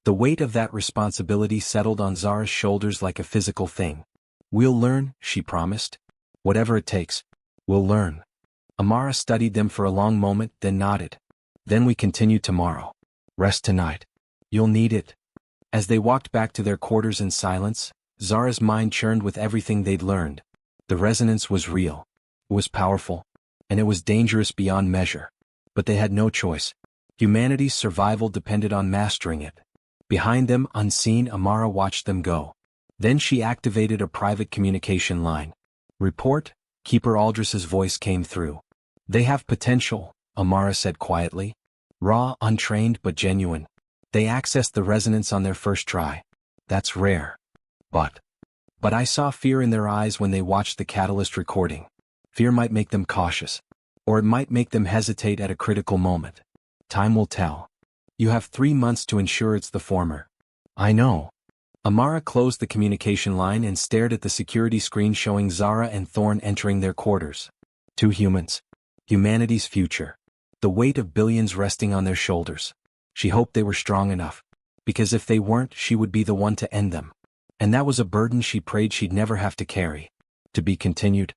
The weight of that responsibility settled on Zara's shoulders like a physical thing. "We'll learn," she promised. "Whatever it takes. We'll learn." Amara studied them for a long moment, then nodded. "Then we continue tomorrow. Rest tonight. You'll need it." As they walked back to their quarters in silence, Zara's mind churned with everything they'd learned. The resonance was real. It was powerful. And it was dangerous beyond measure. But they had no choice. Humanity's survival depended on mastering it. Behind them, unseen, Amara watched them go. Then she activated a private communication line. "Report," Keeper Aldris's voice came through. "They have potential," Amara said quietly. "Raw, untrained, but genuine. They accessed the resonance on their first try. That's rare. But I saw fear in their eyes when they watched the catalyst recording. Fear might make them cautious. Or it might make them hesitate at a critical moment. Time will tell. You have 3 months to ensure it's the former." "I know." Amara closed the communication line and stared at the security screen showing Zara and Thorn entering their quarters. 2 humans. Humanity's future. The weight of billions resting on their shoulders. She hoped they were strong enough. Because if they weren't, she would be the one to end them. And that was a burden she prayed she'd never have to carry. To be continued.